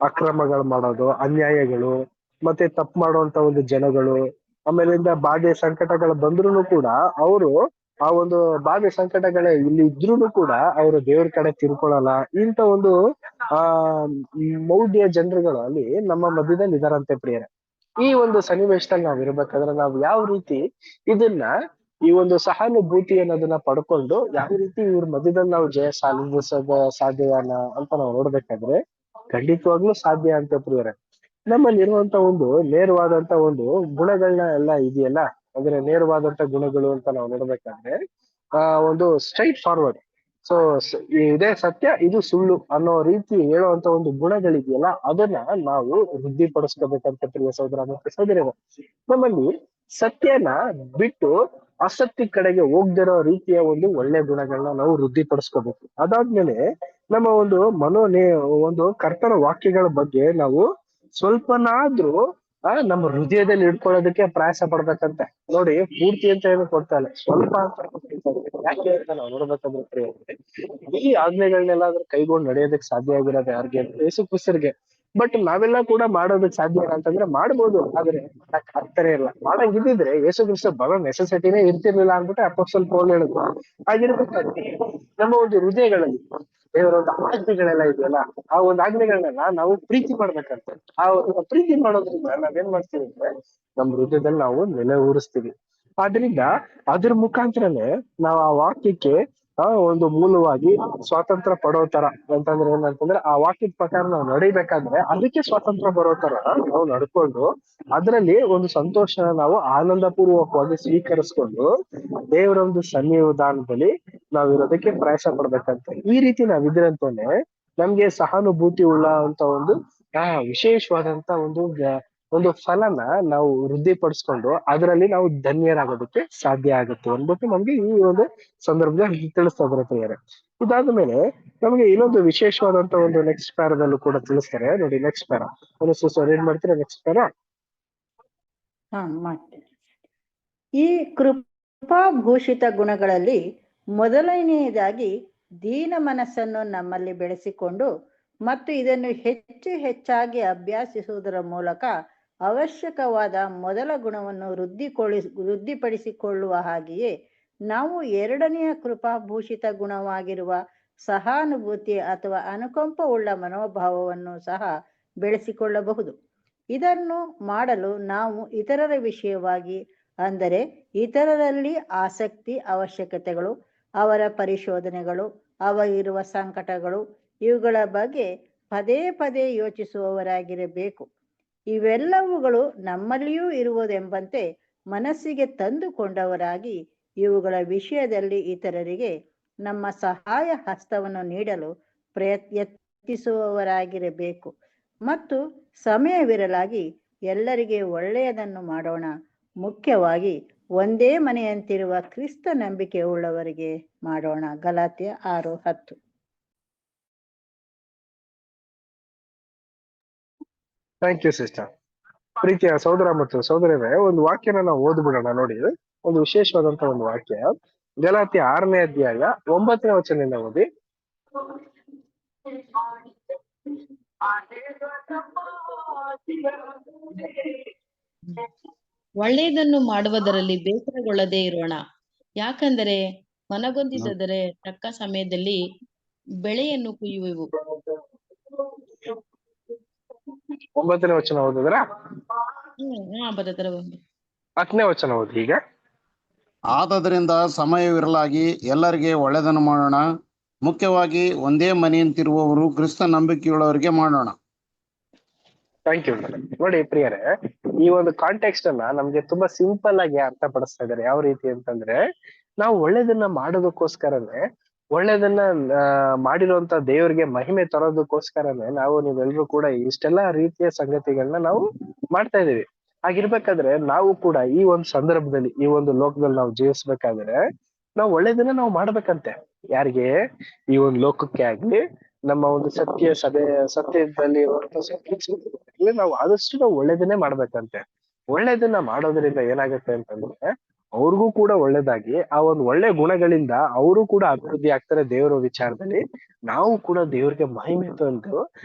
ಅಕ್ರಮಗಳು ಮಾಡೋದು, ಅನ್ಯಾಯಗಳು, ಮತ್ತೆ ತಪ್ಪು ಮಾಡುವಂತ ಒಂದು ಜನಗಳು, ಆಮೇಲಿಂದ ಬಾಧೆ ಸಂಕಟಗಳು ಬಂದ್ರು ಕೂಡ ಅವರು ಆ ಒಂದು ಬಾಧೆ ಸಂಕಟಗಳ ಇಲ್ಲಿ ಇದ್ರೂನು ಕೂಡ ಅವರು ದೇವ್ರ ಕಡೆ ತಿರ್ಕೊಳ್ಳಲ್ಲ. ಇಂತ ಒಂದು ಆ ಮೌಢ್ಯ ಜನರುಗಳು ಅಲ್ಲಿ ನಮ್ಮ ಮಧ್ಯದಲ್ಲಿ ಇದಾರಂತೆ ಪ್ರಿಯರೇ. ಈ ಒಂದು ಸನ್ನಿವೇಶದಲ್ಲಿ ನಾವ್ ಇರ್ಬೇಕಾದ್ರೆ ನಾವು ಯಾವ ರೀತಿ ಇದನ್ನ ಈ ಒಂದು ಸಹಾನುಭೂತಿ ಅನ್ನೋದನ್ನ ಪಡ್ಕೊಂಡು ಯಾವ ರೀತಿ ಇವ್ರ ಮಧ್ಯದಲ್ಲಿ ನಾವು ಜಯ ಸಾಧಿಸೋದ ಸಾಧ್ಯನ ಅಂತ ನಾವು ನೋಡ್ಬೇಕಾದ್ರೆ, ಖಂಡಿತವಾಗ್ಲೂ ಸಾಧ್ಯ ಅಂತ ಪ್ರಿಯರೇ. ನಮ್ಮಲ್ಲಿ ಇರುವಂತ ಒಂದು ನೇರವಾದಂತ ಒಂದು ಗುಣಗಳನ್ನ ಎಲ್ಲ ಇದೆಯಲ್ಲ, ಅಂದ್ರೆ ನೇರವಾದಂತ ಗುಣಗಳು ಅಂತ ನಾವು ನೋಡ್ಬೇಕಾದ್ರೆ ಒಂದು ಸ್ಟ್ರೈಟ್ ಫಾರ್ವರ್ಡ್. ಸೊ ಇದೇ ಸತ್ಯ, ಇದು ಸುಳ್ಳು ಅನ್ನೋ ರೀತಿ ಹೇಳುವಂತ ಒಂದು ಗುಣಗಳಿದೆಯಲ್ಲ, ಅದನ್ನ ನಾವು ವೃದ್ಧಿಪಡಿಸ್ಕೋಬೇಕಂತ ಪ್ರಿಯ ಸಹೋದರ ಮತ್ತು ಸಹೋದರಿಯರು. ನಮ್ಮಲ್ಲಿ ಸತ್ಯನ ಬಿಟ್ಟು ಆಸಕ್ತಿ ಕಡೆಗೆ ಹೋಗ್ದಿರೋ ರೀತಿಯ ಒಂದು ಒಳ್ಳೆ ಗುಣಗಳನ್ನ ನಾವು ವೃದ್ಧಿಪಡಿಸ್ಕೋಬೇಕು. ಅದಾದ್ಮೇಲೆ ನಮ್ಮ ಒಂದು ಒಂದು ಕರ್ತನ ವಾಕ್ಯಗಳ ಬಗ್ಗೆ ನಾವು ಸ್ವಲ್ಪನಾದ್ರೂ ನಮ್ಮ ಹೃದಯದಲ್ಲಿ ಇಟ್ಕೊಳ್ಳೋದಕ್ಕೆ ಪ್ರಯಾಸ ಪಡ್ಬೇಕಂತೆ. ನೋಡಿ, ಪೂರ್ತಿ ಅಂತ ಏನು ಕೊಡ್ತಾ ಇಲ್ಲ, ಸ್ವಲ್ಪ ಅಂತ ಯಾಕೆ ಅಂತ ನಾವು ನೋಡ್ಬೇಕಂದ್ರೆ, ಈ ಆಜ್ಞೆಗಳನ್ನೆಲ್ಲಾದ್ರೂ ಕೈಗೊಂಡು ನಡೆಯೋದಕ್ಕೆ ಸಾಧ್ಯ ಆಗಿರೋದು ಯಾರಿಗೆ ಅಂತ ಯೇಸು ಕ್ರಿಸ್ತರಿಗೆ. ಬಟ್ ನಾವೆಲ್ಲ ಕೂಡ ಮಾಡೋದಕ್ಕೆ ಸಾಧ್ಯ ಅಂತಂದ್ರೆ ಮಾಡ್ಬೋದು, ಆದ್ರೆ ಆಗ್ತಾನೆ ಇಲ್ಲ. ಮಾಡಂಗಿದ್ರೆ ಯೇಸು ಕ್ರಿಸ್ತ ಬರೋ ನೆಸೆಸಿಟಿನೇ ಇರ್ತಿರ್ಲಿಲ್ಲ ಅಂದ್ಬಿಟ್ಟು ಅಪೊಸ್ತಲ ಪೌಲ್ ಹೇಳಿದ್ರು. ಹಾಗಿರ್ಬೇಕಾದ್ರೆ ನಮ್ಮ ಒಂದು ಹೃದಯಗಳಲ್ಲಿ ದೇವರ ಒಂದು ಆಜ್ಞೆಗಳೆಲ್ಲ ಇದೆಯಲ್ಲ, ಆ ಒಂದು ಆಜ್ಞೆಗಳನ್ನೆಲ್ಲ ನಾವು ಪ್ರೀತಿ ಮಾಡ್ಬೇಕಂತ. ಆ ಪ್ರೀತಿ ಮಾಡೋದ್ರಿಂದ ನಾವೇನ್ ಮಾಡ್ತೀವಿ ಅಂದ್ರೆ, ನಮ್ಮ ಹೃದಯದಲ್ಲಿ ನಾವು ನೆಲೆ ಊರಿಸ್ತೀವಿ. ಆದ್ರಿಂದ ಅದ್ರ ಮುಖಾಂತರನೇ ನಾವು ಆ ವಾಕ್ಯಕ್ಕೆ ಒಂದು ಮೂಲವಾಗಿ ಸ್ವಾತಂತ್ರ್ಯ ಪಡೋ ತರ ಅಂತಂದ್ರೆ ಏನಂತಂದ್ರೆ, ಆ ವಾಕ್ಯದ ಪ್ರಕಾರ ನಾವು ನಡಿಬೇಕಾದ್ರೆ ಅದಕ್ಕೆ ಸ್ವಾತಂತ್ರ್ಯ ಬರೋ ತರ ನಾವು ನಡ್ಕೊಂಡು ಅದರಲ್ಲಿ ಒಂದು ಸಂತೋಷನ ನಾವು ಆನಂದ ಪೂರ್ವಕವಾಗಿ ಸ್ವೀಕರಿಸ್ಕೊಂಡು ದೇವರ ಒಂದು ಸನ್ನಿಧಾನದಲ್ಲಿ ನಾವಿರೋದಕ್ಕೆ ಪ್ರಯಾಸ ಪಡ್ಬೇಕಂತ. ಈ ರೀತಿ ನಾವಿದ್ರೆ ಅಂತಾನೆ ನಮ್ಗೆ ಸಹಾನುಭೂತಿ ಉಳ್ಳ ಅಂತ ಒಂದು ವಿಶೇಷವಾದಂತ ಒಂದು ಫಲನ ನಾವು ವೃದ್ಧಿಪಡಿಸ್ಕೊಂಡು ಅದರಲ್ಲಿ ನಾವು ಧನ್ಯರಾಗೋದಕ್ಕೆ ಸಾಧ್ಯ ಆಗುತ್ತೆ ಅಂದ್ಬಿಟ್ಟು ನಮ್ಗೆ ಈ ಒಂದು ಸಂದರ್ಭದಲ್ಲಿ ತಿಳಿಸ್ತಾ ಇದ್ದಾರೆ ಪ್ರಿಯರೇ. ಇದಾದ ಮೇಲೆ ನಮಗೆ ಇನ್ನೊಂದು ವಿಶೇಷವಾದಂತ ಒಂದು ನೆಕ್ಸ್ಟ್ ಪ್ಯಾರದಲ್ಲೂ ಕೂಡ ತಿಳಿಸ್ತಾರೆ. ನೋಡಿ, ನೆಕ್ಸ್ಟ್ ಪ್ಯಾರ ಒಂದು ಏನ್ ಮಾಡ್ತೀರಾ? ನೆಕ್ಸ್ಟ್ ಪ್ಯಾರ ಮಾಡ್ತೇನೆ. ಈ ಕೃಪಾಭೂಷಿತ ಗುಣಗಳಲ್ಲಿ ಮೊದಲನೆಯದಾಗಿ ದೀನ ಮನಸ್ಸನ್ನು ನಮ್ಮಲ್ಲಿ ಬೆಳೆಸಿಕೊಂಡು ಮತ್ತು ಇದನ್ನು ಹೆಚ್ಚು ಹೆಚ್ಚಾಗಿ ಅಭ್ಯಾಸಿಸುವುದರ ಮೂಲಕ ಅವಶ್ಯಕವಾದ ಮೊದಲ ಗುಣವನ್ನು ವೃದ್ಧಿಪಡಿಸಿಕೊಳ್ಳುವ ಹಾಗೆಯೇ ನಾವು ಎರಡನೆಯ ಕೃಪಾಭೂಷಿತ ಗುಣವಾಗಿರುವ ಸಹಾನುಭೂತಿ ಅಥವಾ ಅನುಕಂಪವುಳ್ಳ ಮನೋಭಾವವನ್ನು ಸಹ ಬೆಳೆಸಿಕೊಳ್ಳಬಹುದು. ಇದನ್ನು ಮಾಡಲು ನಾವು ಇತರರ ವಿಷಯವಾಗಿ, ಅಂದರೆ ಇತರರಲ್ಲಿ ಆಸಕ್ತಿ, ಅವಶ್ಯಕತೆಗಳು, ಅವರ ಪರಿಶೋಧನೆಗಳು, ಅವರಿರುವ ಸಂಕಟಗಳು, ಇವುಗಳ ಬಗ್ಗೆ ಪದೇ ಪದೇ ಯೋಚಿಸುವವರಾಗಿರಬೇಕು. ಇವೆಲ್ಲವುಗಳು ನಮ್ಮಲ್ಲಿಯೂ ಇರುವುದೆಂಬಂತೆ ಮನಸ್ಸಿಗೆ ತಂದುಕೊಂಡವರಾಗಿ ಇವುಗಳ ವಿಷಯದಲ್ಲಿ ಇತರರಿಗೆ ನಮ್ಮ ಸಹಾಯ ಹಸ್ತವನ್ನು ನೀಡಲು ಯತ್ನಿಸುವವರಾಗಿರಬೇಕು. ಮತ್ತು ಸಮಯವಿರಲಾಗಿ ಎಲ್ಲರಿಗೆ ಒಳ್ಳೆಯದನ್ನು ಮಾಡೋಣ. ಮುಖ್ಯವಾಗಿ ಒಂದೇ ಮನೆಯಂತಿರುವ ಕ್ರಿಸ್ತ ನಂಬಿಕೆ ಉಳ್ಳವರಿಗೆ ಮಾಡೋಣ. ಗಲಾತ್ಯ 6:10. Thank you sister. ಪ್ರೀತಿಯ ಸಹೋದರ ಮತ್ತು ಸಹೋದರರೇ, ಒಂದು ವಾಕ್ಯನ ನಾವು ಓದ್ಬಿಡೋಣ. ನೋಡಿ, ಒಂದು ವಿಶೇಷವಾದಂತ ಒಂದು ವಾಕ್ಯ, ಗಲಾತ್ಯ 6ನೇ ಅಧ್ಯಾಯ 9ನೇ ವಚನದಿಂದ ಓದಿ. ಒಳ್ಳೆಯದನ್ನು ಮಾಡುವುದರಲ್ಲಿ ಬೇಸರಗೊಳ್ಳದೆ ಇರೋಣ, ಯಾಕಂದರೆ ಮನಗೊಂದಿದರೆ ತಕ್ಕ ಸಮಯದಲ್ಲಿ ಬೆಳೆಯನ್ನು ಕೊಯ್ಯುವೆವು. 9ನೇ ವಚನ ಓದಿದ್ರ? 10ನೇ ವಚನ ಓದಿ ಈಗ. ಆದದರಿಂದ ಸಮಯವಿರಲಾಗಿ ಎಲ್ಲರಿಗೆ ಒಳ್ಳೆಯದನ್ನು ಮಾಡೋಣ, ಮುಖ್ಯವಾಗಿ ಒಂದೇ ಮನೆಯಂತಿರುವವರು ಕ್ರಿಸ್ತ ನಂಬಿಕೆಯುಳ್ಳವರಿಗೆ ಮಾಡೋಣ. Thank you madam. ನೋಡಿ ಪ್ರಿಯರೇ, ಈ ಒಂದು ಕಾಂಟೆಕ್ಸ್ಟ್ ಅನ್ನ ನಮ್ಗೆ ತುಂಬಾ ಸಿಂಪಲ್ ಆಗಿ ಅರ್ಥಪಡಿಸ್ತಾ ಇದ್ದಾರೆ. ಯಾವ ರೀತಿ ಅಂತಂದ್ರೆ, ನಾವು ಒಳ್ಳೇದನ್ನ ಮಾಡೋದಕ್ಕೋಸ್ಕರನೇ, ಒಳ್ಳೇದನ್ನ ಮಾಡಿರುವಂತ ದೇವರಿಗೆ ಮಹಿಮೆ ತರೋದಕ್ಕೋಸ್ಕರನೇ ನೀವೆಲ್ರೂ ಕೂಡ ಇಷ್ಟೆಲ್ಲಾ ರೀತಿಯ ಸಂಗತಿಗಳನ್ನ ನಾವು ಮಾಡ್ತಾ ಇದೀವಿ. ಹಾಗಿರ್ಬೇಕಾದ್ರೆ ನಾವು ಕೂಡ ಈ ಒಂದು ಸಂದರ್ಭದಲ್ಲಿ, ಈ ಒಂದು ಲೋಕದಲ್ಲಿ ನಾವು ಜೀವಿಸ್ಬೇಕಾದ್ರೆ ನಾವು ಒಳ್ಳೇದನ್ನ ನಾವು ಮಾಡ್ಬೇಕಂತೆ. ಯಾರಿಗೆ? ಈ ಒಂದು ಲೋಕಕ್ಕೆ ಆಗ್ಲಿ, ನಮ್ಮ ಒಂದು ಸತ್ಯದಲ್ಲಿ ನಾವು ಆದಷ್ಟು ನಾವು ಒಳ್ಳೇದನ್ನೇ ಮಾಡ್ಬೇಕಂತೆ. ಒಳ್ಳೇದನ್ನ ಮಾಡೋದ್ರಿಂದ ಏನಾಗುತ್ತೆ ಅಂತಂದ್ರೆ ಅವ್ರಿಗೂ ಕೂಡ ಒಳ್ಳೇದಾಗಿ, ಆ ಒಂದು ಒಳ್ಳೆ ಗುಣಗಳಿಂದ ಅವರು ಕೂಡ ಅಭಿವೃದ್ಧಿ ಆಗ್ತಾರೆ ದೇವರ ವಿಚಾರದಲ್ಲಿ. ನಾವು ಕೂಡ ದೇವರಿಗೆ ಮಹಿಮೆ ತಂದು,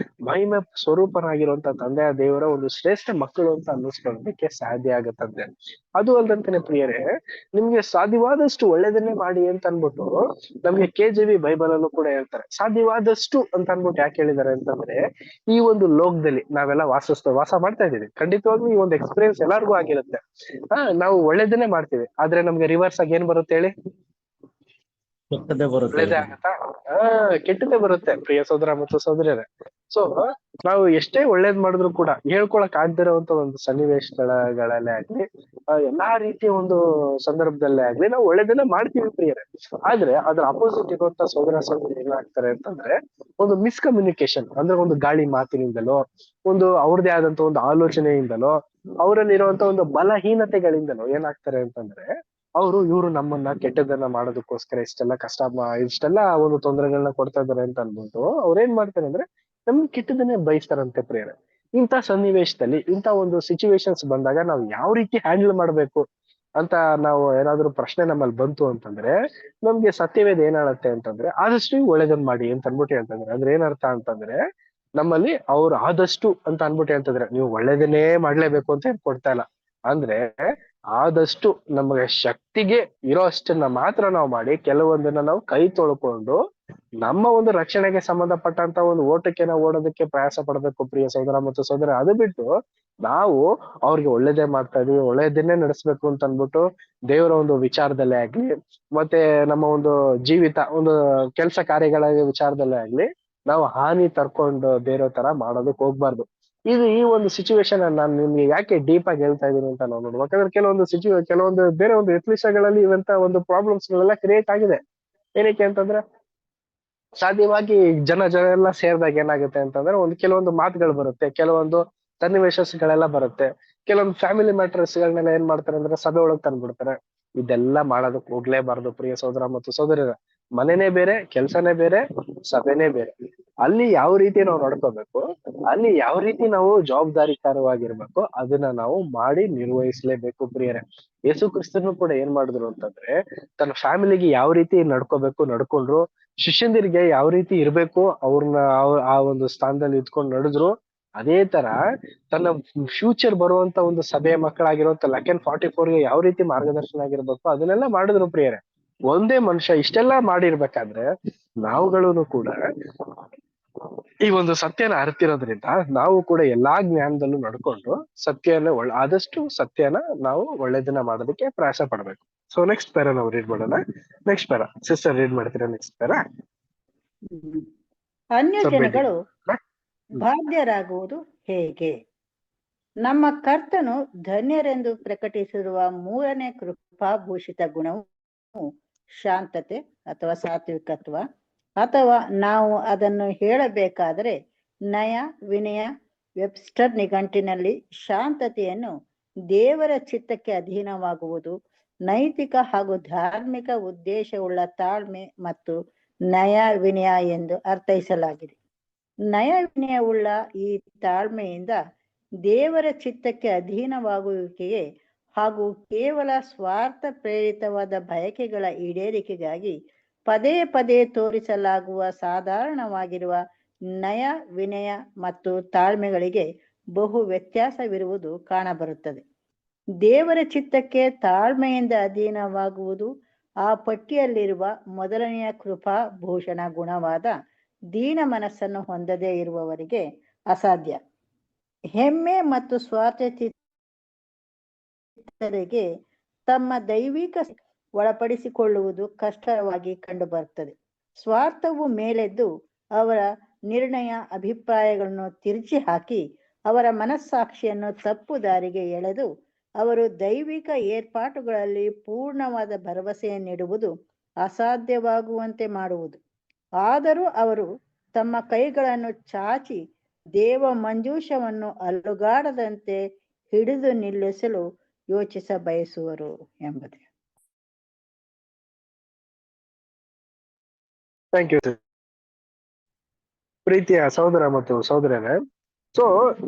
ಮಹಿಮೆ ಸ್ವರೂಪನಾಗಿರುವಂತ ತಂದೆಯ ದೇವರ ಒಂದು ಶ್ರೇಷ್ಠ ಮಕ್ಕಳು ಅಂತ ಅನ್ನಿಸ್ಕೊಳ್ಳೋದಕ್ಕೆ ಸಾಧ್ಯ ಆಗತ್ತಂತೆ. ಅದು ಅಲ್ದಂತಾನೆ ಪ್ರಿಯರೇ, ನಿಮ್ಗೆ ಸಾಧ್ಯವಾದಷ್ಟು ಒಳ್ಳೇದನ್ನೇ ಮಾಡಿ ಅಂತ ಅನ್ಬಿಟ್ಟು ನಮ್ಗೆ KJV ಬೈಬಲ್ ಅಲ್ಲೂ ಕೂಡ ಹೇಳ್ತಾರೆ. ಸಾಧ್ಯವಾದಷ್ಟು ಅಂತ ಅನ್ಬಿಟ್ಟು ಯಾಕೆ ಹೇಳಿದ್ದಾರೆ ಅಂತಂದ್ರೆ, ಈ ಒಂದು ಲೋಕದಲ್ಲಿ ನಾವೆಲ್ಲ ವಾಸ ಮಾಡ್ತಾ ಇದೀವಿ. ಖಂಡಿತವಾಗ್ಲೂ ಈ ಒಂದು ಎಕ್ಸ್ಪೀರಿಯನ್ಸ್ ಎಲ್ಲರಿಗೂ ಆಗಿರುತ್ತೆ. ನಾವು ಒಳ್ಳೇದನ್ನೇ ಮಾಡ್ತೀವಿ, ಆದ್ರೆ ನಮ್ಗೆ ರಿವರ್ಸ್ ಆಗಿ ಏನ್ ಬರುತ್ತೆ ಹೇಳಿ? ಒಳ್ಳೇದೇ ಆಗತ್ತಾ? ಕೆಟ್ಟದೇ ಬರುತ್ತೆ ಪ್ರಿಯ ಸಹೋದರ ಮತ್ತು ಸಹೋದರಿಯರೇ. ಸೊ ನಾವು ಎಷ್ಟೇ ಒಳ್ಳೇದ್ ಮಾಡಿದ್ರು ಕೂಡ ಹೇಳ್ಕೊಳಕ್ ಆಗದಿರೋಂತ ಒಂದು ಸನ್ನಿವೇಶಗಳಲ್ಲೇ ಆಗ್ಲಿ, ಎಲ್ಲಾ ರೀತಿಯ ಒಂದು ಸಂದರ್ಭದಲ್ಲೇ ಆಗ್ಲಿ ನಾವು ಒಳ್ಳೇದನ್ನ ಮಾಡ್ತೀವಿ ಪ್ರಿಯರೇ. ಆದ್ರೆ ಅದ್ರ ಅಪೋಸಿಟ್ ಇರುವಂತ ಸಹೋದರ ಸಹೋದರಿ ಏನಾಗ್ತಾರೆ ಅಂತಂದ್ರೆ, ಒಂದು ಮಿಸ್ಕಮ್ಯುನಿಕೇಶನ್ ಅಂದ್ರೆ ಒಂದು ಗಾಳಿ ಮಾತಿನಿಂದಲೋ, ಒಂದು ಅವ್ರದೇ ಆದಂತ ಒಂದು ಆಲೋಚನೆಯಿಂದಲೋ, ಅವರಲ್ಲಿರುವಂತ ಒಂದು ಬಲಹೀನತೆಗಳಿಂದಲೋ ಏನಾಗ್ತಾರೆ ಅಂತಂದ್ರೆ, ಇವ್ರು ನಮ್ಮನ್ನ ಕೆಟ್ಟದನ್ನ ಮಾಡೋದಕ್ಕೋಸ್ಕರ ಇಷ್ಟೆಲ್ಲ ಒಂದು ತೊಂದರೆಗಳನ್ನ ಕೊಡ್ತಾ ಇದಾರೆ ಅಂತ ಅನ್ಬಿಟ್ಟು ಅವ್ರೇನ್ ಮಾಡ್ತಾರೆ ಅಂದ್ರೆ ನಮ್ಗೆ ಕೆಟ್ಟದನ್ನೇ ಬಯಸ್ತಾರಂತೆ ಪ್ರೇರೆ. ಇಂಥ ಸನ್ನಿವೇಶದಲ್ಲಿ, ಇಂಥ ಒಂದು ಸಿಚುವೇಶನ್ಸ್ ಬಂದಾಗ ನಾವು ಯಾವ ರೀತಿ ಹ್ಯಾಂಡಲ್ ಮಾಡ್ಬೇಕು ಅಂತ ನಾವು ಏನಾದ್ರು ಪ್ರಶ್ನೆ ನಮ್ಮಲ್ಲಿ ಬಂತು ಅಂತಂದ್ರೆ, ನಮ್ಗೆ ಸತ್ಯವೇದ ಏನ್ ಹೇಳುತ್ತೆ ಅಂತಂದ್ರೆ, ಆದಷ್ಟು ಒಳ್ಳೇದನ್ನ ಮಾಡಿ ಅಂತ ಅನ್ಬಿಟ್ಟು ಹೇಳ್ತಂದ್ರೆ. ಅಂದ್ರೆ ಏನರ್ಥ ಅಂತಂದ್ರೆ, ನಮ್ಮಲ್ಲಿ ಅವ್ರು ಆದಷ್ಟು ಅಂತ ಅನ್ಬಿಟ್ಟು ಹೇಳ್ತಿದ್ರೆ, ನೀವು ಒಳ್ಳೇದನ್ನೇ ಮಾಡ್ಲೇಬೇಕು ಅಂತ ಏನ್ ಕೊಡ್ತಾ ಇಲ್ಲ. ಅಂದ್ರೆ ಆದಷ್ಟು ನಮಗೆ ಶಕ್ತಿಗೆ ಇರೋ ಅಷ್ಟನ್ನ ಮಾತ್ರ ನಾವು ಮಾಡಿ, ಕೆಲವೊಂದನ್ನ ನಾವು ಕೈ ತೊಳ್ಕೊಂಡು ನಮ್ಮ ಒಂದು ರಕ್ಷಣೆಗೆ ಸಂಬಂಧಪಟ್ಟಂತ ಒಂದು ಓಟಕ್ಕೆ ನಾವು ಓಡೋದಕ್ಕೆ ಪ್ರಯಾಸ ಪಡ್ಬೇಕು ಪ್ರಿಯ ಸಹೋದರ ಮತ್ತು ಸಹೋದರ. ಅದು ಬಿಟ್ಟು ನಾವು ಅವ್ರಿಗೆ ಒಳ್ಳೇದೇ ಮಾಡ್ತಾ ಇದೀವಿ, ಒಳ್ಳೇದನ್ನೇ ನಡೆಸ್ಬೇಕು ಅಂತ ಅನ್ಬಿಟ್ಟು ದೇವರ ಒಂದು ವಿಚಾರದಲ್ಲೇ ಆಗ್ಲಿ, ಮತ್ತೆ ನಮ್ಮ ಒಂದು ಜೀವಿತ ಒಂದು ಕೆಲಸ ಕಾರ್ಯಗಳ ವಿಚಾರದಲ್ಲೇ ಆಗ್ಲಿ ನಾವು ಹಾನಿ ತರ್ಕೊಂಡು ಬೇರೆ ತರ ಮಾಡೋದಕ್ಕೆ ಹೋಗ್ಬಾರ್ದು. ಈ ಒಂದು ಸಿಚುವೇಶನ್ ನಾನು ನಿಮ್ಗೆ ಯಾಕೆ ಡೀಪ್ ಆಗಿ ಹೇಳ್ತಾ ಇದೀನಿ ಅಂತ ನಾವು ನೋಡ್ಬೇಕು. ಯಾಕಂದ್ರೆ ಕೆಲವೊಂದು ಬೇರೆ ಒಂದು ವಿಷಯಗಳಲ್ಲಿ ಇವಂತ ಒಂದು ಪ್ರಾಬ್ಲಮ್ಸ್ ಗಳೆಲ್ಲ ಕ್ರಿಯೇಟ್ ಆಗಿದೆ. ಏನಕ್ಕೆ ಅಂತಂದ್ರೆ, ಸಾಧ್ಯವಾಗಿ ಜನ ಎಲ್ಲ ಸೇರಿದಾಗ ಏನಾಗುತ್ತೆ ಅಂತಂದ್ರೆ ಕೆಲವೊಂದು ಮಾತುಗಳು ಬರುತ್ತೆ, ಕೆಲವೊಂದು ಸನ್ನಿವೇಶಗಳೆಲ್ಲ ಬರುತ್ತೆ, ಕೆಲವೊಂದು ಫ್ಯಾಮಿಲಿ ಮ್ಯಾಟರ್ಸ್ ಗಳನ್ನೆಲ್ಲ ಏನ್ ಮಾಡ್ತಾರೆ ಅಂದ್ರೆ ಸಭೆ ಒಳಗ್ ತಂದ್ಬಿಡ್ತಾರೆ. ಇದೆಲ್ಲ ಮಾಡೋದಕ್ಕೆ ಹೋಗ್ಲೇಬಾರ್ದು ಪ್ರಿಯ ಸಹೋದರ ಮತ್ತು ಸಹೋದರಿಯರ. ಮನೆನೇ ಬೇರೆ, ಕೆಲ್ಸನೇ ಬೇರೆ, ಸಭೆನೇ ಬೇರೆ. ಅಲ್ಲಿ ಯಾವ ರೀತಿ ನಾವು ನಡ್ಕೋಬೇಕು, ಅಲ್ಲಿ ಯಾವ ರೀತಿ ನಾವು ಜವಾಬ್ದಾರಿಕರವಾಗಿರ್ಬೇಕು, ಅದನ್ನ ನಾವು ಮಾಡಿ ನಿರ್ವಹಿಸ್ಲೇಬೇಕು ಪ್ರಿಯರೇ. ಯೇಸು ಕ್ರಿಸ್ತನು ಕೂಡ ಏನ್ ಮಾಡಿದ್ರು ಅಂತಂದ್ರೆ, ತನ್ನ ಫ್ಯಾಮಿಲಿಗೆ ಯಾವ ರೀತಿ ನಡ್ಕೊಂಡ್ರು, ಶಿಷ್ಯಂದಿರಿಗೆ ಯಾವ ರೀತಿ ಇರ್ಬೇಕು ಅವ್ರನ್ನ ಆ ಒಂದು ಸ್ಥಾನದಲ್ಲಿ ಇದ್ಕೊಂಡು ನಡೆದ್ರು, ಅದೇ ತರ ತನ್ನ ಫ್ಯೂಚರ್ ಬರುವಂತ ಒಂದು ಸಭೆಯ ಮಕ್ಕಳಾಗಿರುವಂತ ಲೆಕ್ಕನ್ 44ಗೆ ಯಾವ ರೀತಿ ಮಾರ್ಗದರ್ಶನ ಆಗಿರ್ಬೇಕು ಅದನ್ನೆಲ್ಲ ಮಾಡಿದ್ರು ಪ್ರಿಯರೇ. ಒಂದೇ ಮನುಷ್ಯ ಇಷ್ಟೆಲ್ಲಾ ಮಾಡಿರ್ಬೇಕಾದ್ರೆ ನಾವುಗಳು ಕೂಡ ಈ ಒಂದು ಸತ್ಯನ ಅರಿತಿರೋದ್ರಿಂದ ನಾವು ಕೂಡ ಎಲ್ಲಾ ಜ್ಞಾನದಲ್ಲೂ ನಡ್ಕೊಂಡು ಆದಷ್ಟು ಸತ್ಯನ ನಾವು ಒಳ್ಳೇದನ್ನ ಮಾಡೋದಕ್ಕೆ ಪ್ರಯಾಸ ಪಡ್ಬೇಕು. ಸೊ ನೆಕ್ಸ್ಟ್ ಪ್ಯಾರ ನಾವು ರೀಡ್ ಮಾಡೋಣ. ನೆಕ್ಸ್ಟ್ ಪ್ಯಾರ ಸಿಸ್ಟರ್ ರೀಡ್ ಮಾಡ್ತೀರಾ? Next para. ಅನ್ಯಜನಗಳು ಬಾಧ್ಯರಾಗುವುದು ಹೇಗೆ? ನಮ್ಮ ಕರ್ತನು ಧನ್ಯರೆಂದು ಪ್ರಕಟಿಸಿರುವ ಮೂರನೇ ಕೃಪಾಭೂಷಿತ ಗುಣವು ಶಾಂತತೆ ಅಥವಾ ಸಾತ್ವಿಕತ್ವ, ಅಥವಾ ನಾವು ಅದನ್ನು ಹೇಳಬೇಕಾದರೆ ನಯ ವಿನಯ. ವೆಬ್ಸ್ಟರ್ ನಿಘಂಟಿನಲ್ಲಿ ಶಾಂತತೆಯನ್ನು ದೇವರ ಚಿತ್ತಕ್ಕೆ ಅಧೀನವಾಗುವುದು, ನೈತಿಕ ಹಾಗೂ ಧಾರ್ಮಿಕ ಉದ್ದೇಶವುಳ್ಳ ತಾಳ್ಮೆ ಮತ್ತು ನಯ ವಿನಯ ಎಂದು ಅರ್ಥೈಸಲಾಗಿದೆ. ನಯ ವಿನಯವುಳ್ಳ ಈ ತಾಳ್ಮೆಯಿಂದ ದೇವರ ಚಿತ್ತಕ್ಕೆ ಅಧೀನವಾಗುವಿಕೆಗೆ ಹಾಗೂ ಕೇವಲ ಸ್ವಾರ್ಥ ಪ್ರೇರಿತವಾದ ಬಯಕೆಗಳ ಈಡೇರಿಕೆಗಾಗಿ ಪದೇ ಪದೇ ತೋರಿಸಲಾಗುವ ಸಾಧಾರಣವಾಗಿರುವ ನಯ ವಿನಯ ಮತ್ತು ತಾಳ್ಮೆಗಳಿಗೆ ಬಹು ವ್ಯತ್ಯಾಸವಿರುವುದು ಕಾಣಬರುತ್ತದೆ. ದೇವರ ಚಿತ್ತಕ್ಕೆ ತಾಳ್ಮೆಯಿಂದ ಅಧೀನವಾಗುವುದು ಆ ಪಟ್ಟಿಯಲ್ಲಿರುವ ಮೊದಲನೆಯ ಕೃಪಾಭೂಷಣ ಗುಣವಾದ ದೀನ ಮನಸ್ಸನ್ನು ಹೊಂದದೇ ಇರುವವರಿಗೆ ಅಸಾಧ್ಯ. ಹೆಮ್ಮೆ ಮತ್ತು ಸ್ವಾರ್ಥಚಿತ್ತರಿಗೆ ತಮ್ಮ ದೈವಿಕ ಒಳಪಡಿಸಿಕೊಳ್ಳುವುದು ಕಷ್ಟವಾಗಿ ಕಂಡುಬರುತ್ತದೆ. ಸ್ವಾರ್ಥವು ಮೇಲೆದ್ದು ಅವರ ನಿರ್ಣಯ ಅಭಿಪ್ರಾಯಗಳನ್ನು ತಿರುಚಿ ಹಾಕಿ ಅವರ ಮನಸ್ಸಾಕ್ಷಿಯನ್ನು ತಪ್ಪು ದಾರಿಗೆ ಎಳೆದು ಅವರು ದೈವಿಕ ಏರ್ಪಾಟುಗಳಲ್ಲಿ ಪೂರ್ಣವಾದ ಭರವಸೆಯನ್ನಿಡುವುದು ಅಸಾಧ್ಯವಾಗುವಂತೆ ಮಾಡುವುದು. ಆದರೂ ಅವರು ತಮ್ಮ ಕೈಗಳನ್ನು ಚಾಚಿ ದೇವ ಮಂಜೂಷವನ್ನು ಅಲುಗಾಡದಂತೆ ಹಿಡಿದು ನಿಲ್ಲಿಸಲು ಯೋಚಿಸ ಬಯಸುವರು ಎಂಬುದೇ. Thank you. ಪ್ರೀತಿಯ ಸಹೋದರ ಮತ್ತು ಸಹೋದರರೇ, ಸೊ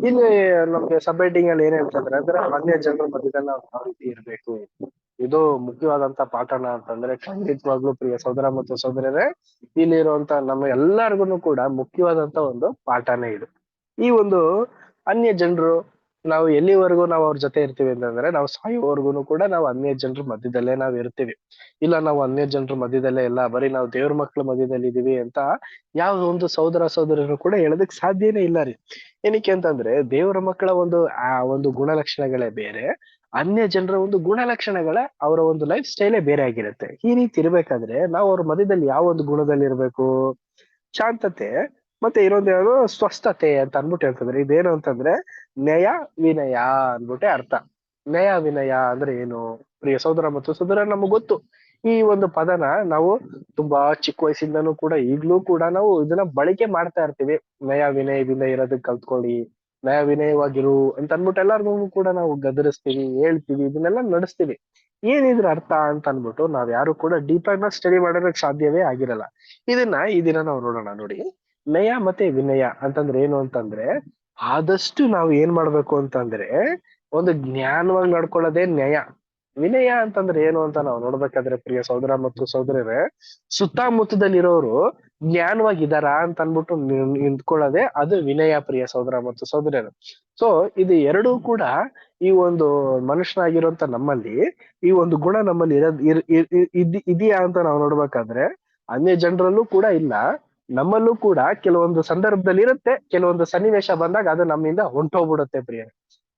ಇಲ್ಲಿ ನಮ್ಗೆ ಸಬ್ ಹೆಡ್ಡಿಂಗ್ ಅಲ್ಲಿ ಏನ್ ಹೇಳ್ತಂದ್ರೆ ಅಂದ್ರೆ ಅನ್ಯ ಜನರ ಮಧ್ಯದಲ್ಲಿ ನಾವು ಯಾವ ರೀತಿ ಇರ್ಬೇಕು, ಇದು ಮುಖ್ಯವಾದಂತ ಪಾಠನ ಅಂತಂದ್ರೆ ಖಂಡಿತವಾಗ್ಲೂ ಪ್ರಿಯ ಸಹೋದರ ಮತ್ತು ಸಹೋದರರೇ, ಇಲ್ಲಿರುವಂತ ನಮ್ಮ ಎಲ್ಲರಿಗೂ ಕೂಡ ಮುಖ್ಯವಾದಂತ ಒಂದು ಪಾಠನೇ ಇದು. ಈ ಒಂದು ಅನ್ಯ ಜನರು ನಾವು ಎಲ್ಲಿವರೆಗೂ ನಾವು ಅವ್ರ ಜೊತೆ ಇರ್ತೀವಿ ಅಂತಂದ್ರೆ ನಾವು ಸಾಯೋವರೆಗೂ ಕೂಡ ನಾವು ಅನ್ಯ ಜನರ ಮಧ್ಯದಲ್ಲೇ ನಾವು ಇರ್ತೀವಿ. ಇಲ್ಲ ನಾವು ಅನ್ಯ ಜನರ ಮಧ್ಯದಲ್ಲೇ ಇಲ್ಲ, ಬರೀ ನಾವು ದೇವ್ರ ಮಕ್ಳ ಮಧ್ಯದಲ್ಲಿ ಇದೀವಿ ಅಂತ ಯಾವ ಒಂದು ಸಹೋದರ ಸಹೋದರರು ಕೂಡ ಹೇಳೋದಕ್ ಸಾಧ್ಯನೇ ಇಲ್ಲ ರೀ. ಏನಕ್ಕೆ ಅಂತಂದ್ರೆ ದೇವರ ಮಕ್ಕಳ ಒಂದು ಗುಣಲಕ್ಷಣಗಳೇ ಬೇರೆ, ಅನ್ಯ ಜನರ ಒಂದು ಗುಣಲಕ್ಷಣಗಳ ಅವರ ಒಂದು ಲೈಫ್ ಸ್ಟೈಲೇ ಬೇರೆ ಆಗಿರುತ್ತೆ. ಈ ರೀತಿ ಇರ್ಬೇಕಾದ್ರೆ ನಾವು ಅವ್ರ ಮಧ್ಯದಲ್ಲಿ ಯಾವ ಒಂದು ಗುಣದಲ್ಲಿ ಇರ್ಬೇಕು? ಶಾಂತತೆ ಮತ್ತೆ ಇನ್ನೊಂದು ಯಾವುದು ಸ್ವಸ್ಥತೆ ಅಂತ ಅನ್ಬಿಟ್ಟು ಹೇಳ್ತಂದ್ರೆ ಇದೇನು ಅಂತಂದ್ರೆ ನ್ಯಾಯ ವಿನಯ ಅನ್ಬಿಟ್ಟೆ ಅರ್ಥ. ನ್ಯಾಯ ವಿನಯ ಅಂದ್ರೆ ಏನು ಪ್ರಿಯ ಸಹೋದರ ಮತ್ತು ಸಹೋದರ? ನಮಗ್ ಗೊತ್ತು ಈ ಒಂದು ಪದನ ನಾವು ತುಂಬಾ ಚಿಕ್ಕ ವಯಸ್ಸಿಂದನೂ ಕೂಡ ಈಗ್ಲೂ ಕೂಡ ನಾವು ಇದನ್ನ ಬಳಕೆ ಮಾಡ್ತಾ ಇರ್ತೀವಿ. ನಯ ವಿನಯದಿಂದ ಇರೋದಕ್ಕೆ ಕಲ್ತ್ಕೊಳ್ಳಿ, ನಯ ವಿನಯವಾಗಿರು ಅಂತ ಅನ್ಬಿಟ್ಟು ಎಲ್ಲಾರ್ಗು ಕೂಡ ನಾವು ಗದರಿಸ್ತೀವಿ, ಹೇಳ್ತೀವಿ, ಇದನ್ನೆಲ್ಲ ನಡೆಸ್ತೀವಿ. ಏನಿದ್ರ ಅರ್ಥ ಅಂತ ಅನ್ಬಿಟ್ಟು ನಾವ್ ಯಾರು ಕೂಡ ಡೀಪ್ ಆಗಿ ಸ್ಟಡಿ ಮಾಡೋದಕ್ಕೆ ಸಾಧ್ಯವೇ ಆಗಿರಲ್ಲ. ಈ ದಿನ ನಾವು ನೋಡೋಣ. ನೋಡಿ, ನಯ ಮತ್ತೆ ವಿನಯ ಅಂತಂದ್ರೆ ಏನು ಅಂತಂದ್ರೆ ಆದಷ್ಟು ನಾವು ಏನ್ ಮಾಡ್ಬೇಕು ಅಂತಂದ್ರೆ ಒಂದು ಜ್ಞಾನವಾಗಿ ನಡ್ಕೊಳ್ಳೋದೇ ನ್ಯಾಯ. ವಿನಯ ಅಂತಂದ್ರೆ ಏನು ಅಂತ ನಾವು ನೋಡ್ಬೇಕಾದ್ರೆ ಪ್ರಿಯ ಸಹೋದರ ಮತ್ತು ಸಹೋದರರೇ, ಸುತ್ತಮುತ್ತದಲ್ಲಿರೋರು ಜ್ಞಾನವಾಗಿದ್ದಾರಾ ಅಂತ ಅನ್ಬಿಟ್ಟು ನಿಂತ್ಕೊಳ್ಳೋದೇ ಅದು ವಿನಯ ಪ್ರಿಯ ಸಹೋದರ ಮತ್ತು ಸಹೋದರರು. ಸೊ ಇದು ಎರಡೂ ಕೂಡ ಈ ಒಂದು ಮನುಷ್ಯನಾಗಿರುವಂತ ನಮ್ಮಲ್ಲಿ ಈ ಒಂದು ಗುಣ ನಮ್ಮಲ್ಲಿ ಇದೆಯಾ ಅಂತ ನಾವು ನೋಡ್ಬೇಕಾದ್ರೆ ಅನ್ಯ ಜನರಲ್ಲೂ ಕೂಡ ಇಲ್ಲ, ನಮ್ಮಲ್ಲೂ ಕೂಡ ಕೆಲವೊಂದು ಸಂದರ್ಭದಲ್ಲಿ ಇರುತ್ತೆ, ಕೆಲವೊಂದು ಸನ್ನಿವೇಶ ಬಂದಾಗ ಅದು ನಮ್ಮಿಂದ ಹೊಂಟೋಗ್ಬಿಡುತ್ತೆ ಪ್ರಿಯ.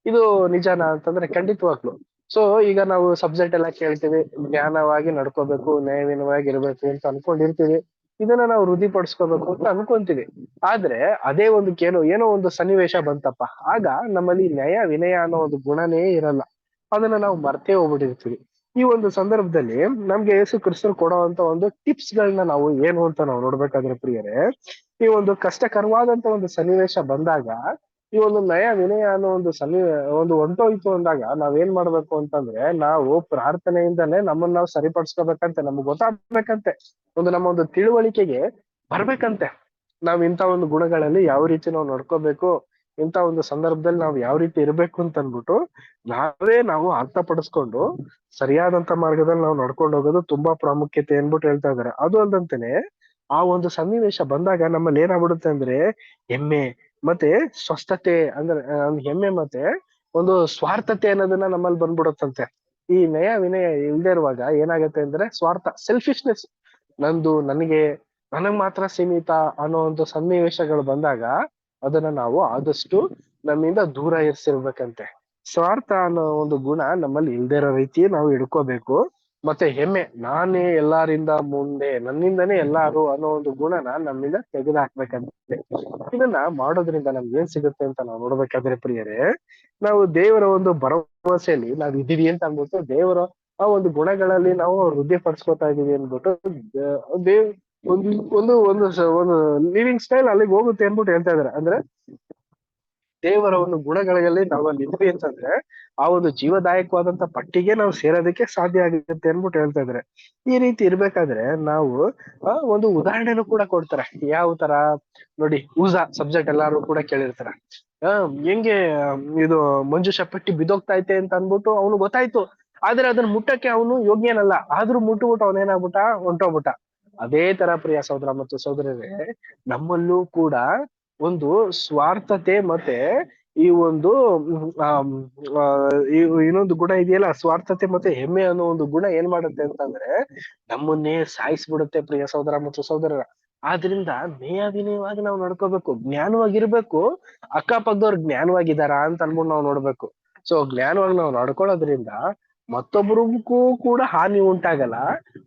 ಇದು ನಿಜಾನ ಅಂತಂದ್ರೆ ಖಂಡಿತವಾಗ್ಲು. ಸೊ ಈಗ ನಾವು ಸಬ್ಜೆಕ್ಟ್ ಎಲ್ಲ ಕೇಳ್ತೀವಿ, ಜ್ಞಾನವಾಗಿ ನಡ್ಕೋಬೇಕು, ನ್ಯಾಯವಿನವಾಗಿ ಇರ್ಬೇಕು ಅಂತ ಅನ್ಕೊಂಡಿರ್ತೀವಿ. ಇದನ್ನ ನಾವು ವೃದ್ಧಿಪಡಿಸ್ಕೋಬೇಕು ಅಂತ ಅನ್ಕೊಂತೀವಿ. ಆದ್ರೆ ಅದೇ ಒಂದು ಏನೋ ಒಂದು ಸನ್ನಿವೇಶ ಬಂತಪ್ಪ, ಆಗ ನಮ್ಮಲ್ಲಿ ನ್ಯಾಯ ವಿನಯ ಅನ್ನೋ ಒಂದು ಗುಣನೇ ಇರಲ್ಲ, ಅದನ್ನ ನಾವು ಮರ್ತೇ ಹೋಗ್ಬಿಟ್ಟಿರ್ತೀವಿ. ಈ ಒಂದು ಸಂದರ್ಭದಲ್ಲಿ ನಮ್ಗೆ ಯೇಸು ಕ್ರಿಸ್ತರು ಕೊಡುವಂತ ಒಂದು ಟಿಪ್ಸ್ ಗಳನ್ನ ನಾವು ಏನು ಅಂತ ನಾವು ನೋಡ್ಬೇಕಾದ್ರೆ ಪ್ರಿಯರೇ, ಈ ಒಂದು ಕಷ್ಟಕರವಾದಂತ ಒಂದು ಸನ್ನಿವೇಶ ಬಂದಾಗ ಈ ಒಂದು ನಯ ವಿನಯ ಅನ್ನೋ ಒಂದು ಹೊಂಟೋಯ್ತು ಅಂದಾಗ ನಾವೇನ್ ಮಾಡ್ಬೇಕು ಅಂತಂದ್ರೆ ನಾವು ಪ್ರಾರ್ಥನೆಯಿಂದಲೇ ನಮ್ಮನ್ನ ನಾವು ಸರಿಪಡಿಸ್ಕೋಬೇಕಂತೆ, ನಮ್ಗೆ ಗೊತ್ತಾಗ್ಬೇಕಂತೆ, ನಮ್ಮ ಒಂದು ತಿಳುವಳಿಕೆಗೆ ಬರ್ಬೇಕಂತೆ ನಾವ್ ಇಂಥ ಒಂದು ಗುಣಗಳಲ್ಲಿ ಯಾವ ರೀತಿ ನಾವು ನಡ್ಕೋಬೇಕು, ಇಂಥ ಒಂದು ಸಂದರ್ಭದಲ್ಲಿ ನಾವು ಯಾವ ರೀತಿ ಇರ್ಬೇಕು ಅಂತ ಅನ್ಬಿಟ್ಟು ನಾವು ಅರ್ಥಪಡಿಸ್ಕೊಂಡು ಸರಿಯಾದಂತ ಮಾರ್ಗದಲ್ಲಿ ನಾವು ನಡ್ಕೊಂಡು ಹೋಗೋದು ತುಂಬಾ ಪ್ರಾಮುಖ್ಯತೆ ಅನ್ಬಿಟ್ಟು ಹೇಳ್ತಾ ಇದಾರೆ. ಅದು ಅಲ್ದಂತೆನೆ ಆ ಒಂದು ಸನ್ನಿವೇಶ ಬಂದಾಗ ನಮ್ಮಲ್ಲಿ ಏನಾಗ್ಬಿಡುತ್ತೆ ಅಂದ್ರೆ ಹೆಮ್ಮೆ ಮತ್ತೆ ಸ್ವಸ್ಥತೆ ಅಂದ್ರೆ ಹೆಮ್ಮೆ ಮತ್ತೆ ಒಂದು ಸ್ವಾರ್ಥತೆ ಅನ್ನೋದನ್ನ ನಮ್ಮಲ್ಲಿ ಬಂದ್ಬಿಡುತ್ತಂತೆ. ಈ ನಯ ವಿನಯ ಇಲ್ದೇ ಇರುವಾಗ ಏನಾಗತ್ತೆ ಅಂದ್ರೆ ಸ್ವಾರ್ಥ, ಸೆಲ್ಫಿಶ್ನೆಸ್, ನನಗ್ ಮಾತ್ರ ಸೀಮಿತ ಅನ್ನೋ ಒಂದು ಸನ್ನಿವೇಶಗಳು ಬಂದಾಗ ಅದನ್ನ ನಾವು ಆದಷ್ಟು ನಮ್ಮಿಂದ ದೂರ ಇರಿಸಿರ್ಬೇಕಂತೆ. ಸ್ವಾರ್ಥ ಅನ್ನೋ ಒಂದು ಗುಣ ನಮ್ಮಲ್ಲಿ ಇಲ್ದೇ ಇರೋ ರೀತಿ ನಾವು ಹಿಡ್ಕೋಬೇಕು. ಮತ್ತೆ ಹೆಮ್ಮೆ, ನಾನೇ ಎಲ್ಲಾರಿಂದ ಮುಂದೆ, ನನ್ನಿಂದನೇ ಎಲ್ಲಾರು ಅನ್ನೋ ಒಂದು ಗುಣನ ನಮ್ಮಿಂದ ತೆಗೆದು ಹಾಕ್ಬೇಕಂತೆ. ಇದನ್ನ ಮಾಡೋದ್ರಿಂದ ನಮ್ಗೆ ಏನ್ ಸಿಗುತ್ತೆ ಅಂತ ನಾವು ನೋಡ್ಬೇಕಾದ್ರೆ ಪ್ರಿಯರೇ, ನಾವು ದೇವರ ಒಂದು ಭರವಸೆಯಲ್ಲಿ ನಾವ್ ಇದೀವಿ ಅಂತ ಅನ್ಬಿಟ್ಟು ದೇವರ ಆ ಒಂದು ಗುಣಗಳಲ್ಲಿ ನಾವು ವೃದ್ಧಿ ಪಡಿಸ್ಕೊತಾ ಇದೀವಿ ಅನ್ಬಿಟ್ಟು ಒಂದು ಲಿವಿಂಗ್ ಸ್ಟೈಲ್ ಅಲ್ಲಿಗೆ ಹೋಗುತ್ತೆ ಅನ್ಬಿಟ್ಟು ಹೇಳ್ತಾ ಇದಾರೆ. ಅಂದ್ರೆ ದೇವರ ಒಂದು ಗುಣಗಳಲ್ಲಿ ನಾವು ಅಲ್ಲಿ ಇದ್ವಿ ಅಂತಂದ್ರೆ ಆ ಒಂದು ಜೀವದಾಯಕವಾದಂತ ಪಟ್ಟಿಗೆ ನಾವು ಸೇರೋದಕ್ಕೆ ಸಾಧ್ಯ ಆಗುತ್ತೆ ಅನ್ಬಿಟ್ಟು ಹೇಳ್ತಾ ಇದಾರೆ. ಈ ರೀತಿ ಇರ್ಬೇಕಾದ್ರೆ ನಾವು ಒಂದು ಉದಾಹರಣೆನೂ ಕೂಡ ಕೊಡ್ತಾರೆ. ಯಾವ ತರ ನೋಡಿ, ಊಸಾ ಸಬ್ಜೆಕ್ಟ್ ಎಲ್ಲಾರು ಕೂಡ ಕೇಳಿರ್ತಾರೆ. ಹೆಂಗೆ ಇದು ಮಂಜುಷ ಪಟ್ಟಿ ಬಿದೋಗ್ತಾ ಐತೆ ಅಂತ ಅನ್ಬಿಟ್ಟು ಅವನು ಗೊತ್ತಾಯ್ತು, ಆದ್ರೆ ಅದನ್ನ ಮುಟ್ಟಕ್ಕೆ ಅವನು ಯೋಗ್ಯನಲ್ಲ, ಆದ್ರೂ ಮುಟ್ಟುಬಿಟ್ಟು ಅವನೇನಾಗ್ಬಿಟ್ಟ, ಹೊಂಟೋಗ್ಬಿಟ್ಟ. ಅದೇ ತರ ಪ್ರಿಯ ಸಹೋದರ ಮತ್ತು ಸಹೋದರರೇ, ನಮ್ಮಲ್ಲೂ ಕೂಡ ಒಂದು ಸ್ವಾರ್ಥತೆ ಮತ್ತೆ ಈ ಒಂದು ಇನ್ನೊಂದು ಗುಣ ಇದೆಯಲ್ಲ, ಸ್ವಾರ್ಥತೆ ಮತ್ತೆ ಹೆಮ್ಮೆ ಅನ್ನೋ ಒಂದು ಗುಣ ಏನ್ ಮಾಡುತ್ತೆ ಅಂತಂದ್ರೆ ನಮ್ಮನ್ನೇ ಸಾಯಿಸ್ಬಿಡುತ್ತೆ ಪ್ರಿಯ ಸಹೋದರ ಮತ್ತು ಸಹೋದರರ. ಆದ್ರಿಂದ ನೇಯ ವಿನಯವಾಗಿ ನಾವು ನಡ್ಕೋಬೇಕು, ಜ್ಞಾನವಾಗಿರ್ಬೇಕು. ಅಕ್ಕಪಕ್ಕದವ್ರು ಜ್ಞಾನವಾಗಿದ್ದಾರಾ ಅಂತ ಅನ್ಬಿಟ್ಟು ನಾವು ನೋಡ್ಬೇಕು. ಸೊ ಜ್ಞಾನವಾಗಿ ನಾವು ನಡ್ಕೊಳ್ಳೋದ್ರಿಂದ ಮತ್ತೊಬ್ರಿಗೂ ಕೂಡ ಹಾನಿ ಉಂಟಾಗಲ್ಲ,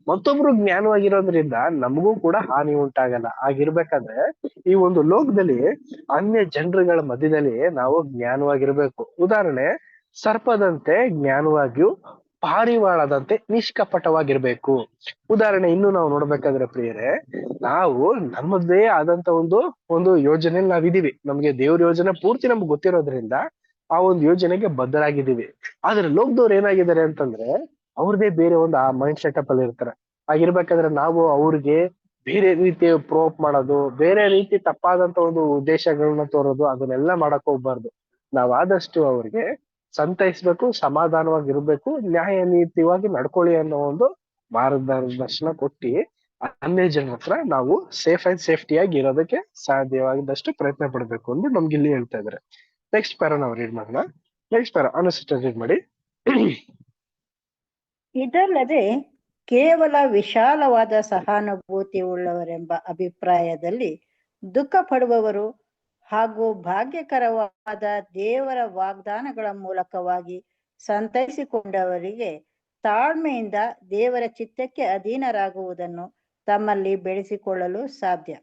ಮತ್ತೊಬ್ರು ಜ್ಞಾನವಾಗಿರೋದ್ರಿಂದ ನಮಗೂ ಕೂಡ ಹಾನಿ ಉಂಟಾಗಲ್ಲ. ಆಗಿರ್ಬೇಕಾದ್ರೆ ಈ ಒಂದು ಲೋಕದಲ್ಲಿ ಅನ್ಯ ಜನರುಗಳ ಮಧ್ಯದಲ್ಲಿ ನಾವು ಜ್ಞಾನವಾಗಿರ್ಬೇಕು. ಉದಾಹರಣೆ, ಸರ್ಪದಂತೆ ಜ್ಞಾನವಾಗಿಯೂ ಪಾರಿವಾಳದಂತೆ ನಿಷ್ಕಪಟವಾಗಿರ್ಬೇಕು. ಉದಾಹರಣೆ ಇನ್ನು ನಾವು ನೋಡ್ಬೇಕಾದ್ರೆ ಪ್ರಿಯರೇ, ನಾವು ನಮ್ಮದೇ ಆದಂತ ಒಂದು ಒಂದು ಯೋಜನೆಯಲ್ಲಿ ನಾವಿದೀವಿ. ನಮ್ಗೆ ದೇವ್ರ ಯೋಜನೆ ಪೂರ್ತಿ ನಮ್ಗೆ ಗೊತ್ತಿರೋದ್ರಿಂದ ಆ ಒಂದು ಯೋಜನೆಗೆ ಬದ್ಧರಾಗಿದ್ದೀವಿ. ಆದ್ರೆ ಲೋಕದವ್ರು ಏನಾಗಿದ್ದಾರೆ ಅಂತಂದ್ರೆ ಅವ್ರದೇ ಬೇರೆ ಒಂದು ಆ ಮೈಂಡ್ ಸೆಟಪ್ ಅಲ್ಲಿ ಇರ್ತಾರೆ. ಹಾಗಿರ್ಬೇಕಾದ್ರೆ ನಾವು ಅವ್ರಿಗೆ ಬೇರೆ ರೀತಿ ಪ್ರೋಪ್ ಮಾಡೋದು, ಬೇರೆ ರೀತಿ ತಪ್ಪಾದಂತ ಒಂದು ಉದ್ದೇಶಗಳನ್ನ ತೋರೋದು, ಅದನ್ನೆಲ್ಲ ಮಾಡಕ್ ಹೋಗ್ಬಾರ್ದು. ನಾವ್ ಆದಷ್ಟು ಅವ್ರಿಗೆ ಸಂತೈಸ್ಬೇಕು, ಸಮಾಧಾನವಾಗಿರ್ಬೇಕು, ನ್ಯಾಯ ನೀತಿವಾಗಿ ನಡ್ಕೊಳ್ಳಿ ಅನ್ನೋ ಒಂದು ಮಾರ್ಗದರ್ಶನ ಕೊಟ್ಟಿ ಅನ್ಯ ಜನರ ಹತ್ರ ನಾವು ಸೇಫ್ ಅಂಡ್ ಸೇಫ್ಟಿಯಾಗಿ ಇರೋದಕ್ಕೆ ಸಾಧ್ಯವಾಗಿದ್ದಷ್ಟು ಪ್ರಯತ್ನ ಪಡ್ಬೇಕು ಅಂತ ನಮ್ಗೆ ಇಲ್ಲಿ ಹೇಳ್ತಾ ಇದಾರೆ. ನೆಕ್ಸ್ಟ್ ಪ್ಯಾರ ನಾವು ರೀಡ್ ಮಾಡೋಣ. ನೆಕ್ಸ್ಟ್ ಪ್ಯಾರ ಅನುಸಿಸ್ಟರ್ ರೀಡ್ ಮಾಡಿ. ಇದಲ್ಲದೆ ಕೇವಲ ವಿಶಾಲವಾದ ಸಹಾನುಭೂತಿ ಉಳ್ಳವರೆಂಬ ಅಭಿಪ್ರಾಯದಲ್ಲಿ ದುಃಖ ಪಡುವವರು ಹಾಗೂ ಭಾಗ್ಯಕರವಾದ ದೇವರ ವಾಗ್ದಾನಗಳ ಮೂಲಕವಾಗಿ ಸಂತೈಸಿಕೊಂಡವರಿಗೆ ತಾಳ್ಮೆಯಿಂದ ದೇವರ ಚಿತ್ತಕ್ಕೆ ಅಧೀನರಾಗುವುದನ್ನು ತಮ್ಮಲ್ಲಿ ಬೆಳೆಸಿಕೊಳ್ಳಲು ಸಾಧ್ಯ.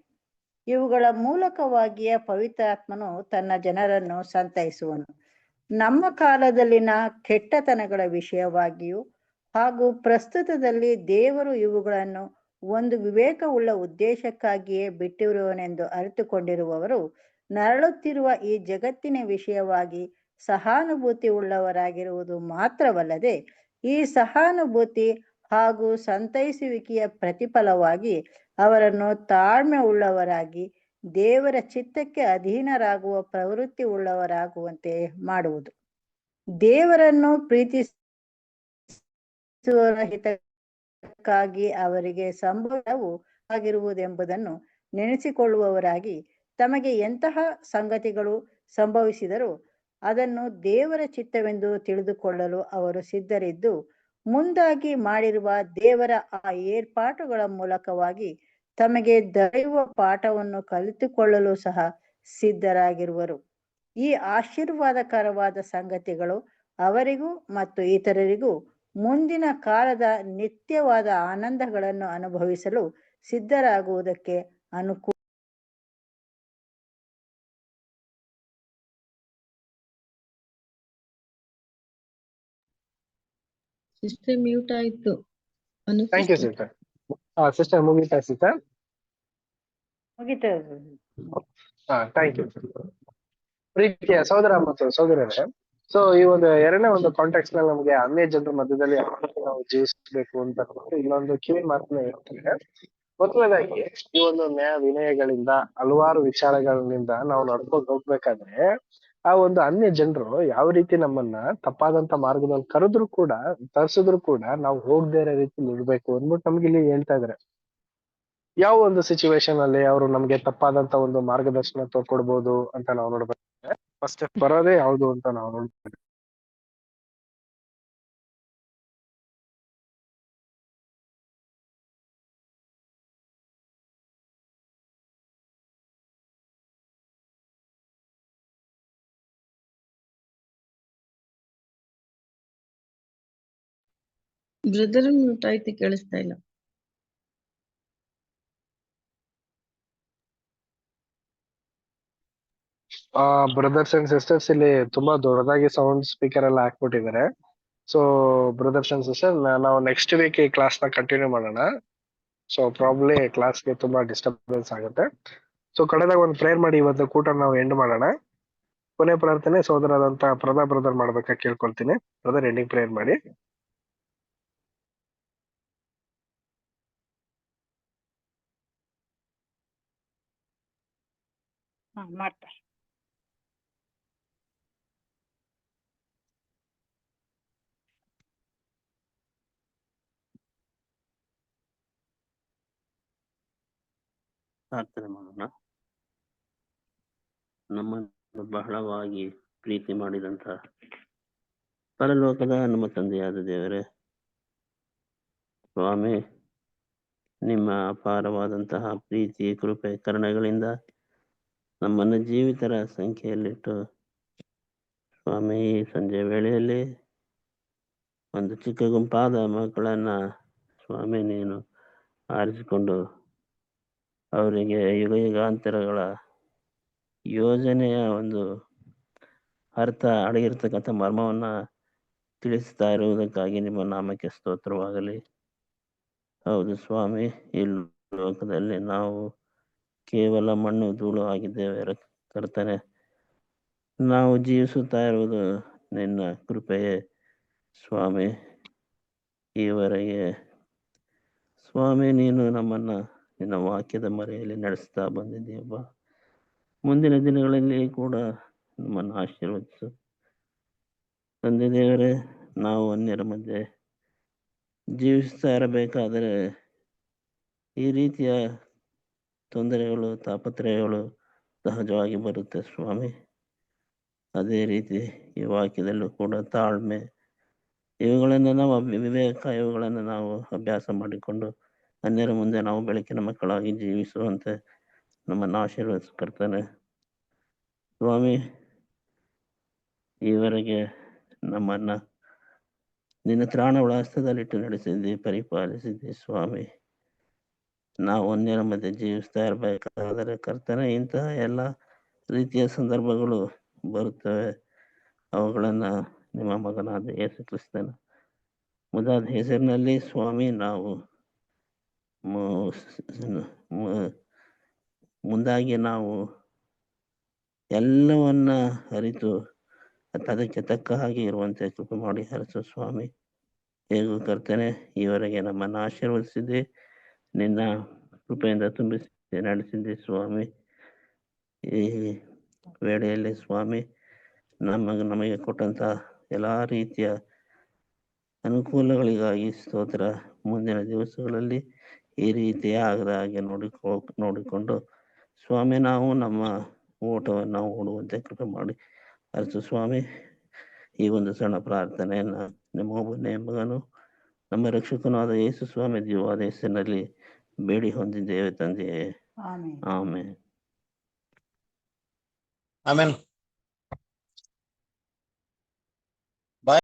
ಇವುಗಳ ಮೂಲಕವಾಗಿಯೇ ಪವಿತ್ರಾತ್ಮನು ತನ್ನ ಜನರನ್ನು ಸಂತೈಸುವನು. ನಮ್ಮ ಕಾಲದಲ್ಲಿನ ಕೆಟ್ಟತನಗಳ ವಿಷಯವಾಗಿಯೂ ಹಾಗೂ ಪ್ರಸ್ತುತದಲ್ಲಿ ದೇವರು ಇವುಗಳನ್ನು ಒಂದು ವಿವೇಕವುಳ್ಳ ಉದ್ದೇಶಕ್ಕಾಗಿಯೇ ಬಿಟ್ಟಿರುವನೆಂದು ಅರಿತುಕೊಂಡಿರುವವರು ನರಳುತ್ತಿರುವ ಈ ಜಗತ್ತಿನ ವಿಷಯವಾಗಿ ಸಹಾನುಭೂತಿ ಉಳ್ಳವರಾಗಿರುವುದು ಮಾತ್ರವಲ್ಲದೆ, ಈ ಸಹಾನುಭೂತಿ ಹಾಗೂ ಸಂತೈಸುವಿಕೆಯ ಪ್ರತಿಫಲವಾಗಿ ಅವರನ್ನು ತಾಳ್ಮೆ ಉಳ್ಳವರಾಗಿ ದೇವರ ಚಿತ್ತಕ್ಕೆ ಅಧೀನರಾಗುವ ಪ್ರವೃತ್ತಿ ಉಳ್ಳವರಾಗುವಂತೆ ಮಾಡುವುದು. ದೇವರನ್ನು ಪ್ರೀತಿಸುವ ಹಿತಕ್ಕಾಗಿ ಅವರಿಗೆ ಸಂಭವವು ಆಗಿರುವುದೆಂಬುದನ್ನು ನೆನೆಸಿಕೊಳ್ಳುವವರಾಗಿ ತಮಗೆ ಎಂತಹ ಸಂಗತಿಗಳು ಸಂಭವಿಸಿದರೂ ಅದನ್ನು ದೇವರ ಚಿತ್ತವೆಂದು ತಿಳಿದುಕೊಳ್ಳಲು ಅವರು ಸಿದ್ಧರಿದ್ದು, ಮುಂದಾಗಿ ಮಾಡಿರುವ ದೇವರ ಆ ಏರ್ಪಾಟುಗಳ ಮೂಲಕವಾಗಿ ತಮಗೆ ದೊರೆಯುವ ಪಾಠವನ್ನು ಕಲಿತುಕೊಳ್ಳಲು ಸಹ ಸಿದ್ಧರಾಗಿರುವರು. ಈ ಆಶೀರ್ವಾದಕರವಾದ ಸಂಗತಿಗಳು ಅವರಿಗೂ ಮತ್ತು ಇತರರಿಗೂ ಮುಂದಿನ ಕಾಲದ ನಿತ್ಯವಾದ ಆನಂದಗಳನ್ನು ಅನುಭವಿಸಲು ಸಿದ್ಧರಾಗುವುದಕ್ಕೆ ಅನುಕೂಲ. ಸಿಸ್ಟರ್ ಮ್ಯೂಟ್ ಆಯ್ತು. Thank you sister. ಸಿಸ್ಟರ್ ಮುಗಿತಾ ಸಿಸ್ಟರ್? ಮುಗಿತು. Thank you. ಪ್ರೀತಿಯ ಸಹೋದರ ಮತ್ತು ಸಹೋದರರೇ, ಸೊ ಈ ಒಂದು ಎರಡನೇ ಒಂದು ಕಾಂಟ್ಯಾಕ್ಟ್ ನಲ್ಲಿ ನಮಗೆ ಅನ್ಯ ಜನರ ಮಧ್ಯದಲ್ಲಿ ನಾವು ಜೀವಿಸಬೇಕು ಅಂತ ಇನ್ನೊಂದು ಕಿವಿ ಮಾತನ್ನ ಹೇಳ್ತಾರೆ. ಮೊದಲನೇದಾಗಿ ಈ ಒಂದು ನ್ಯಾಯ ವಿನಯಗಳಿಂದ ಹಲವಾರು ವಿಚಾರಗಳಿಂದ ನಾವು ನಡ್ಕೊಂಡು ಹೋಗ್ಬೇಕಾದ್ರೆ ಆ ಒಂದು ಅನ್ಯ ಜನರು ಯಾವ ರೀತಿ ನಮ್ಮನ್ನ ತಪ್ಪಾದಂತ ಮಾರ್ಗದಲ್ಲಿ ತರಿಸಿದ್ರು ಕೂಡ ನಾವು ಹೋಗದೇ ಇರೋ ರೀತಿ ಇರ್ಬೇಕು ಅಂದ್ಬಿಟ್ಟು ನಮ್ಗೆ ಇಲ್ಲಿ ಹೇಳ್ತಾ ಇದಾರೆ. ಯಾವ ಒಂದು ಸಿಚುವೇಶನ್ ಅಲ್ಲಿ ಅವರು ನಮ್ಗೆ ತಪ್ಪಾದಂತ ಒಂದು ಮಾರ್ಗದರ್ಶನ ತಗೊಡ್ಬೋದು ಅಂತ ನಾವು ನೋಡ್ಬೇಕಾದ್ರೆ ಫಸ್ಟ್ ಬರೋದೇ ಯಾವುದು ಅಂತ ನಾವು ನೋಡ್ಬೇಕು. ಬ್ರದರ್ ಮ್ಯೂಟ್ ಆಯ್ತು, ಕೇಳಿಸ್ತಾ ಇಲ್ಲ. ಬ್ರದರ್ಸ್ ಅಂಡ್ ಸಿಸ್ಟರ್ಸ್ ಇಲ್ಲಿ ತುಂಬಾ ದೊಡ್ಡದಾಗಿ ಸೌಂಡ್ ಸ್ಪೀಕರ್ ಎಲ್ಲ ಹಾಕ್ಬಿಟ್ಟಿದ್ದಾರೆ. ಸೊ ಬ್ರದರ್ಸ್ ಅಂಡ್ ಸಿಸ್ಟರ್, ನಾವು ನೆಕ್ಸ್ಟ್ ವೀಕ್ ಈ ಕ್ಲಾಸ್ ನ ಕಂಟಿನ್ಯೂ ಮಾಡೋಣ. ಸೊ ಪ್ರಾಬ್ಲಿ ಕ್ಲಾಸ್ಗೆ ತುಂಬಾ ಡಿಸ್ಟರ್ಬೆನ್ಸ್ ಆಗುತ್ತೆ. ಸೊ ಕಡೆದಾಗ ಒಂದು ಪ್ರೇಯರ್ ಮಾಡಿ ಇವತ್ತು ಕೂಟ ನಾವು ಎಂಡ್ ಮಾಡೋಣ. ಕೊನೆ ಪ್ರಾರ್ಥನೆ ಸೋದರಾದಂತ ಬ್ರದರ್ ಮಾಡ್ಬೇಕಾ ಕೇಳ್ಕೊಳ್ತೀನಿ. ಬ್ರದರ್ ಎಂಡಿಂಗ್ ಪ್ರೇಯರ್ ಮಾಡಿ. ಮಾಡ್ತಾರೆ. ಪ್ರಾರ್ಥನೆ ಮಾಡೋಣ. ನಮ್ಮನ್ನು ಬಹಳವಾಗಿ ಪ್ರೀತಿ ಮಾಡಿದಂತ ಪರಲೋಕದ ನಮ್ಮ ತಂದೆಯಾದ ದೇವರೇ, ಸ್ವಾಮಿ, ನಿಮ್ಮ ಅಪಾರವಾದಂತಹ ಪ್ರೀತಿ ಕೃಪೆ ಕರುಣೆಗಳಿಂದ ನಮ್ಮನ್ನು ಜೀವಿತರ ಸಂಖ್ಯೆಯಲ್ಲಿಟ್ಟು ಸ್ವಾಮಿ, ಈ ಸಂಜೆ ವೇಳೆಯಲ್ಲಿ ಒಂದು ಚಿಕ್ಕ ಗುಂಪಾದ ಮಕ್ಕಳನ್ನ ಸ್ವಾಮಿ ನೀನು ಆರಿಸಿಕೊಂಡು ಅವರಿಗೆ ಯುಗಾಂತರಗಳ ಯೋಜನೆಯ ಒಂದು ಅರ್ಥ ಅಡಗಿರ್ತಕ್ಕಂಥ ಮರ್ಮವನ್ನ ತಿಳಿಸ್ತಾ ಇರುವುದಕ್ಕಾಗಿ ನಿಮ್ಮ ನಾಮಕ್ಕೆ ಸ್ತೋತ್ರವಾಗಲಿ. ಹೌದು ಸ್ವಾಮಿ, ಈ ಲೋಕದಲ್ಲಿ ನಾವು ಕೇವಲ ಮಣ್ಣು ಧೂಳು ಆಗಿದ್ದೇವೆ ಕರ್ತನೆ. ನಾವು ಜೀವಿಸುತ್ತಾ ಇರುವುದು ನಿನ್ನ ಕೃಪೆಯೇ ಸ್ವಾಮಿ. ಈವರೆಗೆ ಸ್ವಾಮಿ ನೀನು ನಮ್ಮನ್ನ ನಿನ್ನ ವಾಕ್ಯದ ಮರೆಯಲ್ಲಿ ನಡೆಸ್ತಾ ಬಂದಿದ್ದೀಯಪ್ಪ. ಮುಂದಿನ ದಿನಗಳಲ್ಲಿ ಕೂಡ ನಮ್ಮನ್ನು ಆಶೀರ್ವದಿಸು ತಂದೆ ದೇವರೇ. ನಾವು ಅನ್ಯರ ಮಧ್ಯೆ ಜೀವಿಸ್ತಾ ಇರಬೇಕಾದರೆ ಈ ರೀತಿಯ ತೊಂದರೆಗಳು, ತಾಪತ್ರಯಗಳು ಸಹಜವಾಗಿ ಬರುತ್ತೆ ಸ್ವಾಮಿ. ಅದೇ ರೀತಿ ಈ ವಾಕ್ಯದಲ್ಲೂ ಕೂಡ ತಾಳ್ಮೆ, ಇವುಗಳನ್ನು ನಾವು ವಿವೇಕ, ಇವುಗಳನ್ನು ನಾವು ಅಭ್ಯಾಸ ಮಾಡಿಕೊಂಡು ಅನ್ಯರ ಮುಂದೆ ನಾವು ಬೆಳಕಿನ ಮಕ್ಕಳಾಗಿ ಜೀವಿಸುವಂತೆ ನಮ್ಮನ್ನು ಆಶೀರ್ವದಿಸ್ಕರ್ತಾನೆ ಸ್ವಾಮಿ. ಈವರೆಗೆ ನಮ್ಮನ್ನ ನಿನ್ನ ತ್ರಾಣಗಳ ಹಸ್ತದಲ್ಲಿಟ್ಟು ನಡೆಸಿದ್ದಿ, ಪರಿಪಾಲಿಸಿದ್ದಿ ಸ್ವಾಮಿ. ನಾವು ಅನ್ಯರ ಮಧ್ಯೆ ಜೀವಿಸ್ತಾ ಇರಬೇಕಾದರೆ ಕರ್ತನೆ, ಇಂತಹ ಎಲ್ಲ ರೀತಿಯ ಸಂದರ್ಭಗಳು ಬರುತ್ತವೆ. ಅವುಗಳನ್ನ ನಿಮ್ಮ ಮಗನಾದ ಯೇಸು ಕ್ರಿಸ್ತನ ಮುದಾದ ಹೆಸರಿನಲ್ಲಿ ಸ್ವಾಮಿ ನಾವು ಮುಂದಾಗಿ ನಾವು ಎಲ್ಲವನ್ನ ಅರಿತು ಅದಕ್ಕೆ ತಕ್ಕ ಹಾಗೆ ಇರುವಂತೆ ಕೃಪೆ ಮಾಡಿ ಹರಿಸು ಸ್ವಾಮಿ. ಹೇಗೂ ಕರ್ತನೆ, ಈವರೆಗೆ ನಮ್ಮನ್ನು ಆಶೀರ್ವದಿಸಿದ್ದೆ, ನಿನ್ನ ಕೃಪೆಯಿಂದ ತುಂಬಿಸಿ ನಡೆಸಿದ್ದೆ ಸ್ವಾಮಿ. ಈ ವೇಳೆಯಲ್ಲಿ ಸ್ವಾಮಿ ನಮಗೆ ಕೊಟ್ಟಂತ ಎಲ್ಲಾ ರೀತಿಯ ಅನುಕೂಲಗಳಿಗಾಗಿ ಸ್ತೋತ್ರ. ಮುಂದಿನ ದಿವಸಗಳಲ್ಲಿ ಈ ರೀತಿಯ ಆಗದ ಹಾಗೆ ನೋಡಿಕೊಂಡು ಸ್ವಾಮಿ ನಾವು ನಮ್ಮ ಓಟವನ್ನು ಓಡುವಂತೆ ಕೃಪೆ ಮಾಡಿ ಅರಸು ಸ್ವಾಮಿ. ಈ ಒಂದು ಸಣ್ಣ ಪ್ರಾರ್ಥನೆಯನ್ನ ನಿಮ್ಮ ಒಬ್ಬನೇ ಮಗನು ನಮ್ಮ ರಕ್ಷಕನಾದ ಯೇಸು ಸ್ವಾಮಿ ಜೀವಾದ ಹೆಸರಿನಲ್ಲಿ ಬೇಡಿ ಹೊಂದಿದ್ದೇವೆ ತಂದೆಯೇ. ಆಮೆನ್. ಆಮೆನ್. ಆಮೆನ್.